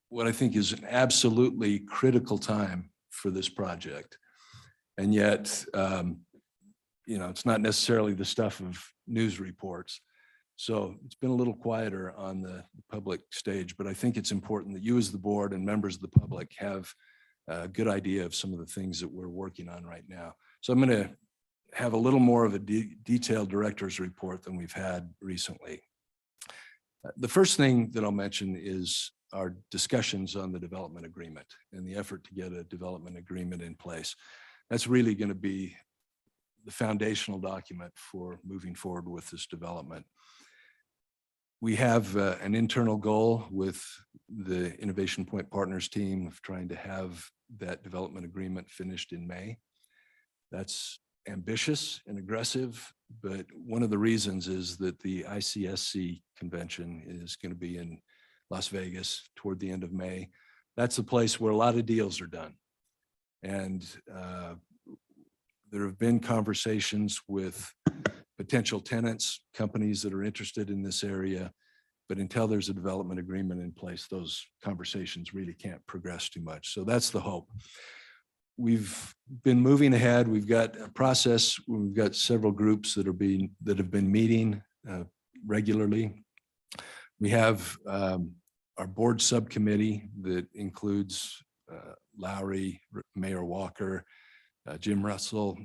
what I think is an absolutely critical time for this project. And yet, it's not necessarily the stuff of news reports. So it's been a little quieter on the public stage, but I think it's important that you as the board and members of the public have a good idea of some of the things that we're working on right now. So I'm going to have a little more of a detailed director's report than we've had recently. The first thing that I'll mention is our discussions on the development agreement and the effort to get a development agreement in place. That's really going to be the foundational document for moving forward with this development. We have an internal goal with the Innovation Point Partners team of trying to have that development agreement finished in May. That's ambitious and aggressive, but one of the reasons is that the ICSC convention is going to be in Las Vegas toward the end of May. That's the place where a lot of deals are done. And there have been conversations with potential tenants, companies that are interested in this area, but until there's a development agreement in place, those conversations really can't progress too much. So that's the hope. We've been moving ahead. We've got a process. We've got several groups that have been meeting regularly. We have our board subcommittee that includes Lowry, Mayor Walker, Jim Russell,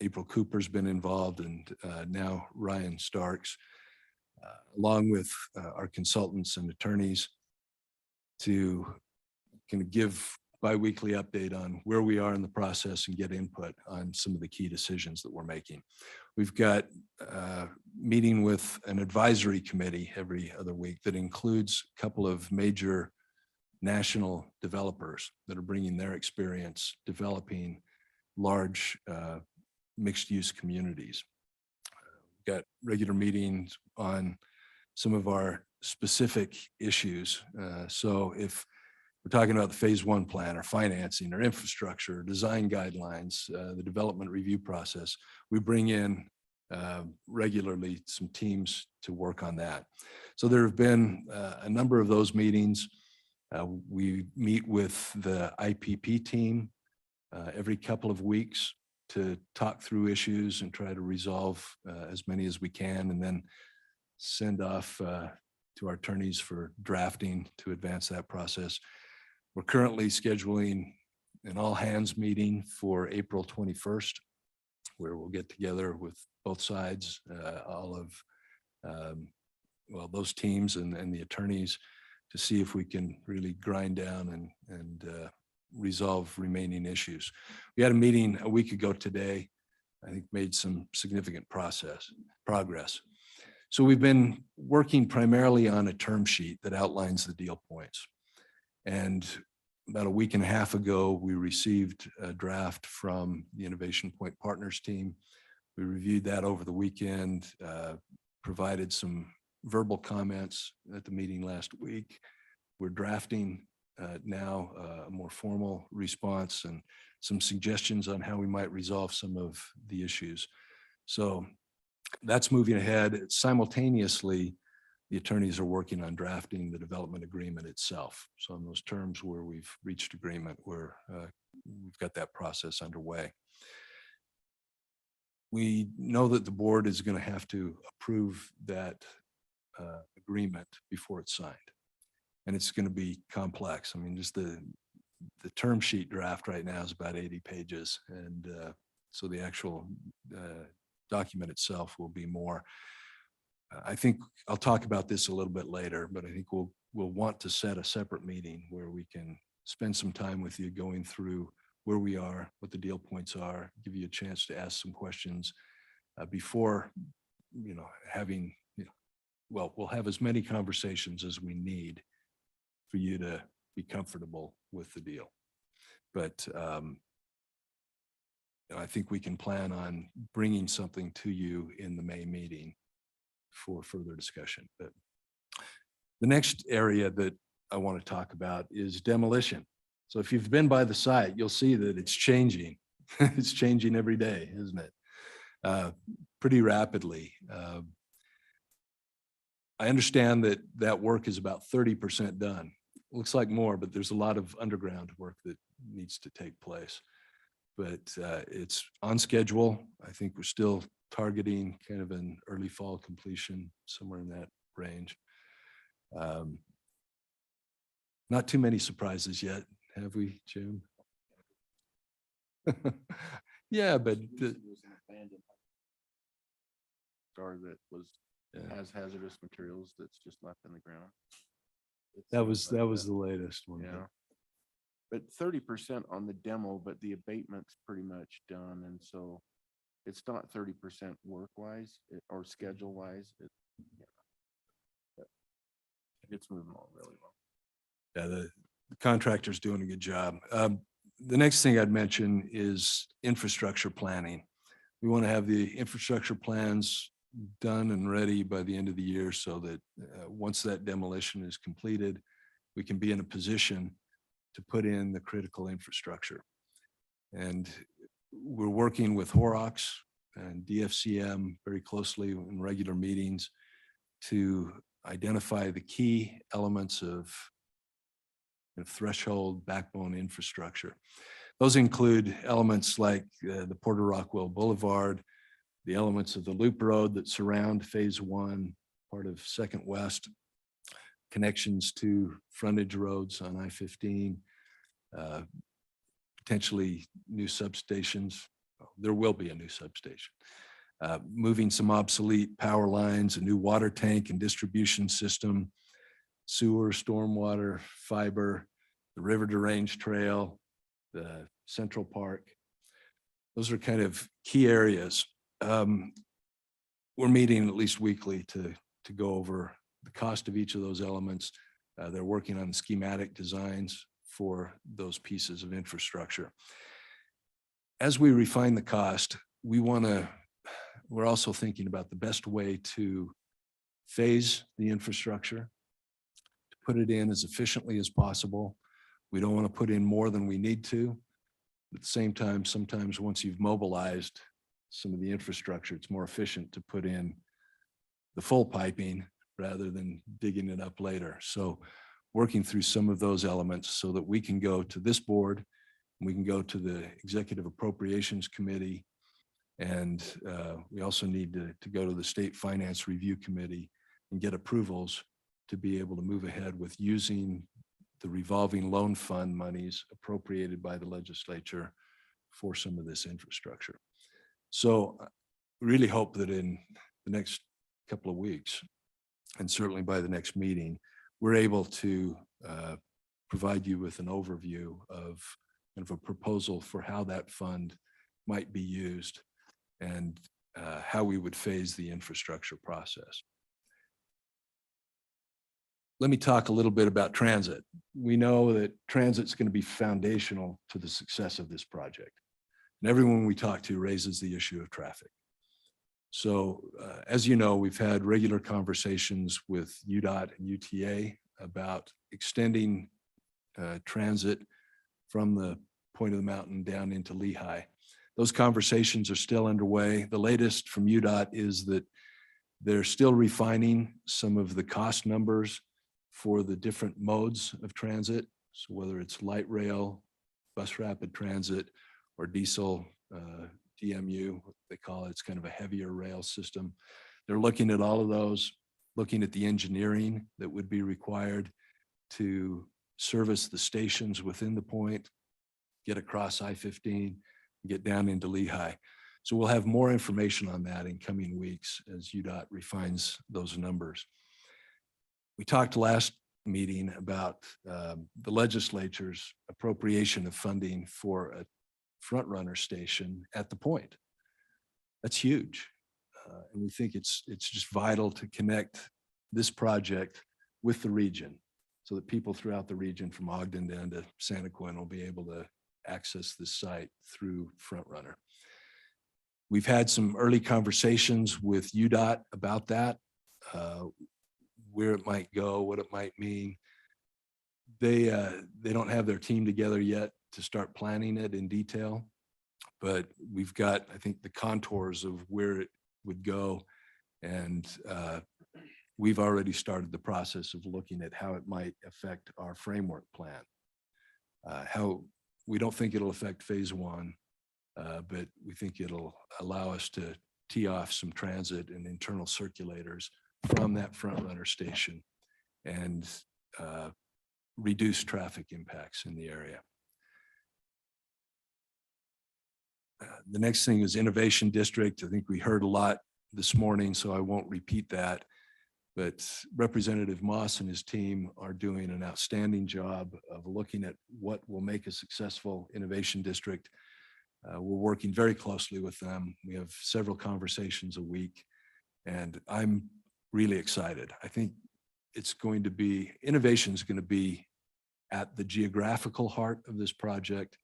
April Cooper's been involved, and now Ryan Starks, along with our consultants and attorneys, to kind of give bi-weekly update on where we are in the process and get input on some of the key decisions that we're making. We've got a meeting with an advisory committee every other week that includes a couple of major national developers that are bringing their experience developing large mixed-use communities. We've got regular meetings on some of our specific issues. So if we're talking about the phase 1 plan or financing or infrastructure, design guidelines, the development review process, we bring in regularly some teams to work on that. So there have been a number of those meetings. We meet with the IPP team every couple of weeks to talk through issues and try to resolve as many as we can, and then send off to our attorneys for drafting to advance that process. We're currently scheduling an all-hands meeting for April 21st, where we'll get together with both sides, all of those teams and the attorneys, to see if we can really grind down and resolve remaining issues. We had a meeting a week ago today I think, made some significant progress. So we've been working primarily on a term sheet that outlines the deal points. And about a week and a half ago, we received a draft from the Innovation Point Partners team. We reviewed that over the weekend, provided some verbal comments at the meeting last week. We're drafting now a more formal response and some suggestions on how we might resolve some of the issues. So that's moving ahead. Simultaneously, the attorneys are working on drafting the development agreement itself. So on those terms where we've reached agreement, we've got that process underway. We know that the board is going to have to approve that agreement before it's signed. And it's going to be complex. I mean, just the term sheet draft right now is about 80 pages. And so the actual document itself will be more. I think I'll talk about this a little bit later, but I think we'll want to set a separate meeting where we can spend some time with you going through where we are, what the deal points are, give you a chance to ask some questions before, having, well, we'll have as many conversations as we need for you to be comfortable with the deal. But I think we can plan on bringing something to you in the May meeting for further discussion. But the next area that I want to talk about is demolition. So if you've been by the site, you'll see that it's changing. It's changing every day, isn't it? Pretty rapidly. I understand that that work is about 30% done. Looks like more, but there's a lot of underground work that needs to take place. But it's on schedule. I think we're still targeting kind of an early fall completion, somewhere in that range. Not too many surprises yet, have we, Jim? Yeah, but Star that was has hazardous materials that's just left in the ground. that was the latest one. Yeah. But 30% on the demo, but the abatement's pretty much done. And so it's not 30% work wise or schedule wise. It's moving along really well. Yeah, the contractor's doing a good job. The next thing I'd mention is infrastructure planning. We want to have the infrastructure plans done and ready by the end of the year so that once that demolition is completed, we can be in a position to put in the critical infrastructure. And we're working with Horrocks and DFCM very closely in regular meetings to identify the key elements of threshold backbone infrastructure. Those include elements like the Porter Rockwell Boulevard, the elements of the loop road that surround phase one, part of Second West, connections to frontage roads on I-15, potentially new substations. There will be a new substation. Moving some obsolete power lines, a new water tank and distribution system, sewer, stormwater, fiber, the River to Range Trail, the Central Park. Those are kind of key areas. We're meeting at least weekly to go over the cost of each of those elements. They're working on schematic designs for those pieces of infrastructure. As we refine the cost, we're also thinking about the best way to phase the infrastructure, to put it in as efficiently as possible. We don't want to put in more than we need to. At the same time, sometimes once you've mobilized some of the infrastructure, it's more efficient to put in the full piping rather than digging it up later. So working through some of those elements so that we can go to this board, and we can go to the Executive Appropriations Committee, and we also need to go to the State Finance Review Committee and get approvals to be able to move ahead with using the revolving loan fund monies appropriated by the legislature for some of this infrastructure. So I really hope that in the next couple of weeks, and certainly by the next meeting, we're able to provide you with an overview of kind of a proposal for how that fund might be used and how we would phase the infrastructure process. Let me talk a little bit about transit. We know that transit's going to be foundational to the success of this project. And everyone we talk to raises the issue of traffic. So as you know, we've had regular conversations with UDOT and UTA about extending transit from the point of the mountain down into Lehigh. Those conversations are still underway. The latest from UDOT is that they're still refining some of the cost numbers for the different modes of transit. So whether it's light rail, bus rapid transit, or diesel DMU, what they call it, it's kind of a heavier rail system. They're looking at all of those, looking at the engineering that would be required to service the stations within the point, get across I-15, get down into Lehigh. So we'll have more information on that in coming weeks as UDOT refines those numbers. We talked last meeting about the legislature's appropriation of funding for a front runner station at the point. That's huge. And we think it's just vital to connect this project with the region so that people throughout the region from Ogden down to Santaquin will be able to access this site through front runner. We've had some early conversations with UDOT about that, where it might go, what it might mean. They don't have their team together yet to start planning it in detail, but we've got, I think, the contours of where it would go. And we've already started the process of looking at how it might affect our framework plan. How we don't think it'll affect phase one, but we think it'll allow us to tee off some transit and internal circulators from that front runner station and reduce traffic impacts in the area. The next thing is Innovation District. I think we heard a lot this morning, so I won't repeat that. But Representative Moss and his team are doing an outstanding job of looking at what will make a successful innovation district. We're working very closely with them. We have several conversations a week, and I'm really excited. I think it's going to be, innovation is going to be at the geographical heart of this project,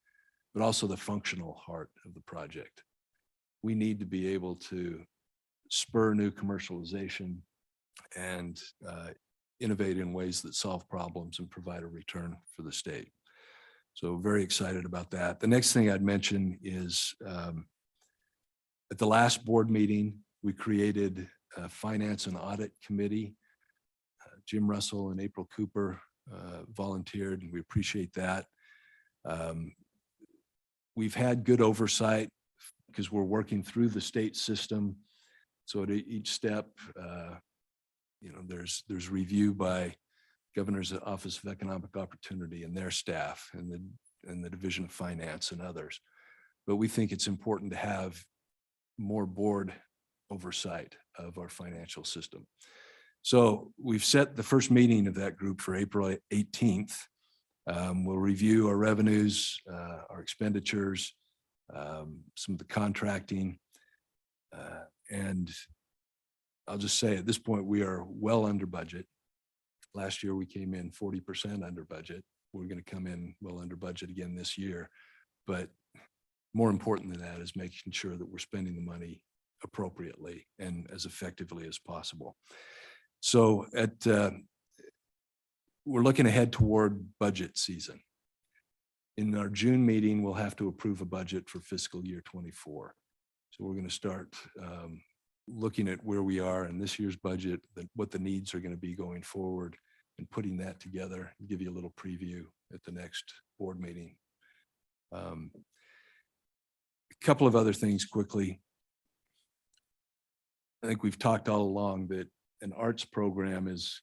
but also the functional heart of the project. We need to be able to spur new commercialization and innovate in ways that solve problems and provide a return for the state. So very excited about that. The next thing I'd mention is at the last board meeting, we created a finance and audit committee. Jim Russell and April Cooper volunteered, and we appreciate that. We've had good oversight because we're working through the state system. So at each step, there's review by Governor's Office of Economic Opportunity and their staff and the Division of Finance and others. But we think it's important to have more board oversight of our financial system. So we've set the first meeting of that group for April 18th. We'll review our revenues, our expenditures, some of the contracting, and I'll just say at this point, we are well under budget. Last year, we came in 40% under budget. We're going to come in well under budget again this year. But more important than that is making sure that we're spending the money appropriately and as effectively as possible. So we're looking ahead toward budget season. In our June meeting, we'll have to approve a budget for fiscal year 24. So we're going to start looking at where we are in this year's budget, what the needs are going to be going forward, and putting that together and give you a little preview at the next board meeting. A couple of other things quickly. I think we've talked all along that an arts program is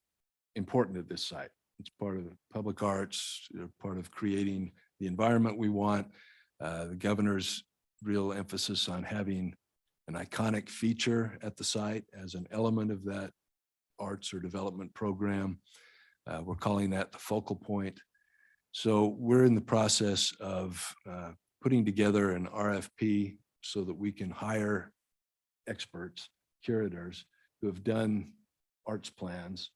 important at this site. It's part of the public arts, part of creating the environment we want. The governor's real emphasis on having an iconic feature at the site as an element of that arts or development program. We're calling that the focal point. So we're in the process of putting together an RFP so that we can hire experts, curators who have done arts plans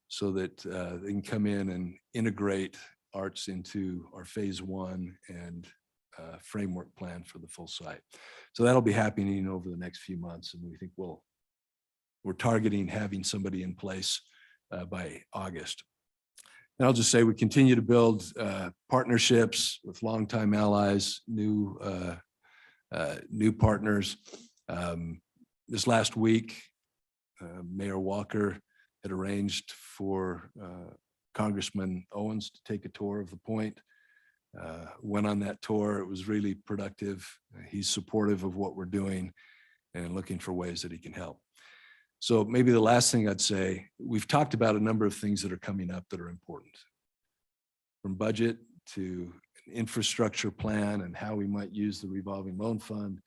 so that they can come in and integrate arts into our phase one and framework plan for the full site. So that'll be happening over the next few months. And we think we're targeting having somebody in place by August. And I'll just say we continue to build partnerships with longtime allies, new partners. This last week, Mayor Walker had arranged for Congressman Owens to take a tour of the point. Went on that tour. It was really productive. He's supportive of what we're doing and looking for ways that he can help. So maybe the last thing I'd say, we've talked about a number of things that are coming up that are important. From budget to an infrastructure plan and how we might use the revolving loan fund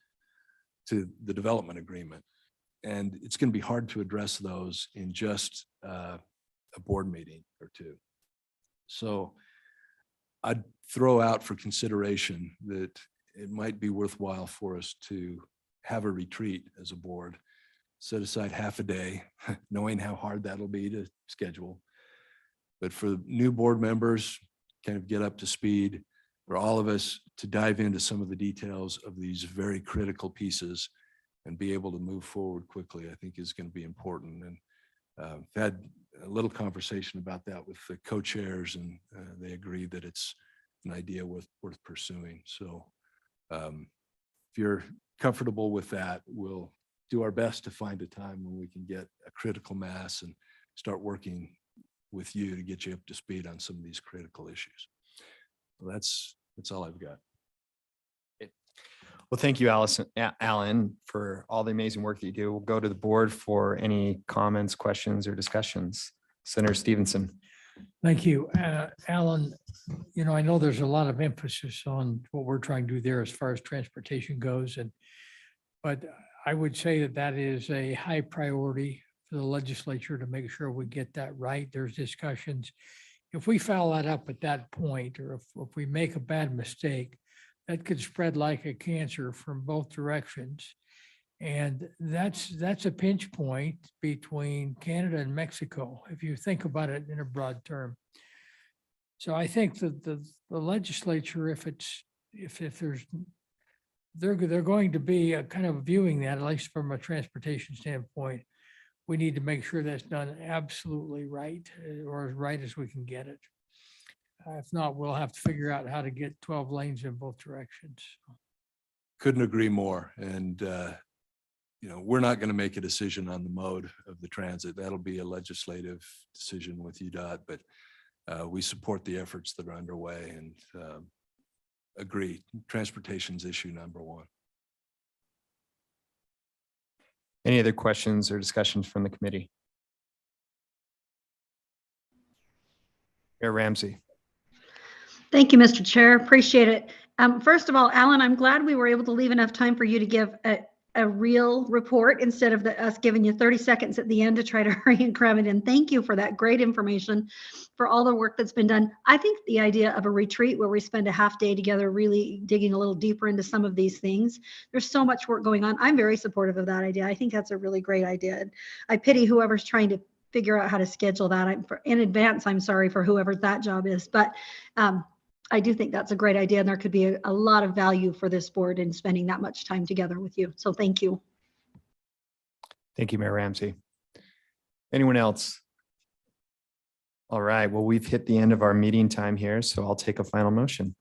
to the development agreement. And it's going to be hard to address those in just a board meeting or two. So I'd throw out for consideration that it might be worthwhile for us to have a retreat as a board, set aside half a day, knowing how hard that'll be to schedule. But for new board members, kind of get up to speed, for all of us to dive into some of the details of these very critical pieces and be able to move forward quickly, I think is going to be important. And I've had a little conversation about that with the co-chairs, and they agree that it's an idea worth pursuing. So if you're comfortable with that, we'll do our best to find a time when we can get a critical mass and start working with you to get you up to speed on some of these critical issues. Well, that's all I've got. Well, thank you, Alan, for all the amazing work that you do. We'll go to the board for any comments, questions, or discussions. Senator Stevenson. Thank you. Alan, I know there's a lot of emphasis on what we're trying to do there as far as transportation goes. But I would say that is a high priority for the legislature to make sure we get that right. There's discussions. If we foul that up at that point, or if we make a bad mistake, that could spread like a cancer from both directions. And that's a pinch point between Canada and Mexico, if you think about it in a broad term. So I think that the legislature, they're going to be kind of viewing that, at least from a transportation standpoint. We need to make sure that's done absolutely right, or as right as we can get it. If not, we'll have to figure out how to get 12 lanes in both directions. Couldn't agree more. And we're not going to make a decision on the mode of the transit. That'll be a legislative decision with UDOT, but we support the efforts that are underway and agree. Transportation's issue number one. Any other questions or discussions from the committee? Mayor Ramsey. Thank you, Mr. Chair. Appreciate it. First of all, Alan, I'm glad we were able to leave enough time for you to give a real report instead of us giving you 30 seconds at the end to try to hurry and cram it in. Thank you for that great information, for all the work that's been done. I think the idea of a retreat where we spend a half day together really digging a little deeper into some of these things. There's so much work going on. I'm very supportive of that idea. I think that's a really great idea. I pity whoever's trying to figure out how to schedule that. In advance, I'm sorry for whoever that job is, but I do think that's a great idea, and there could be a lot of value for this board in spending that much time together with you. So thank you. Thank you, Mayor Ramsey. Anyone else? All right, well, we've hit the end of our meeting time here, so I'll take a final motion.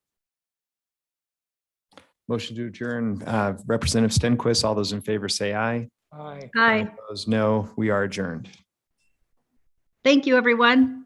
Motion to adjourn. Representative Stenquist, all those in favor say aye. Aye. Aye. Those no, we are adjourned. Thank you, everyone.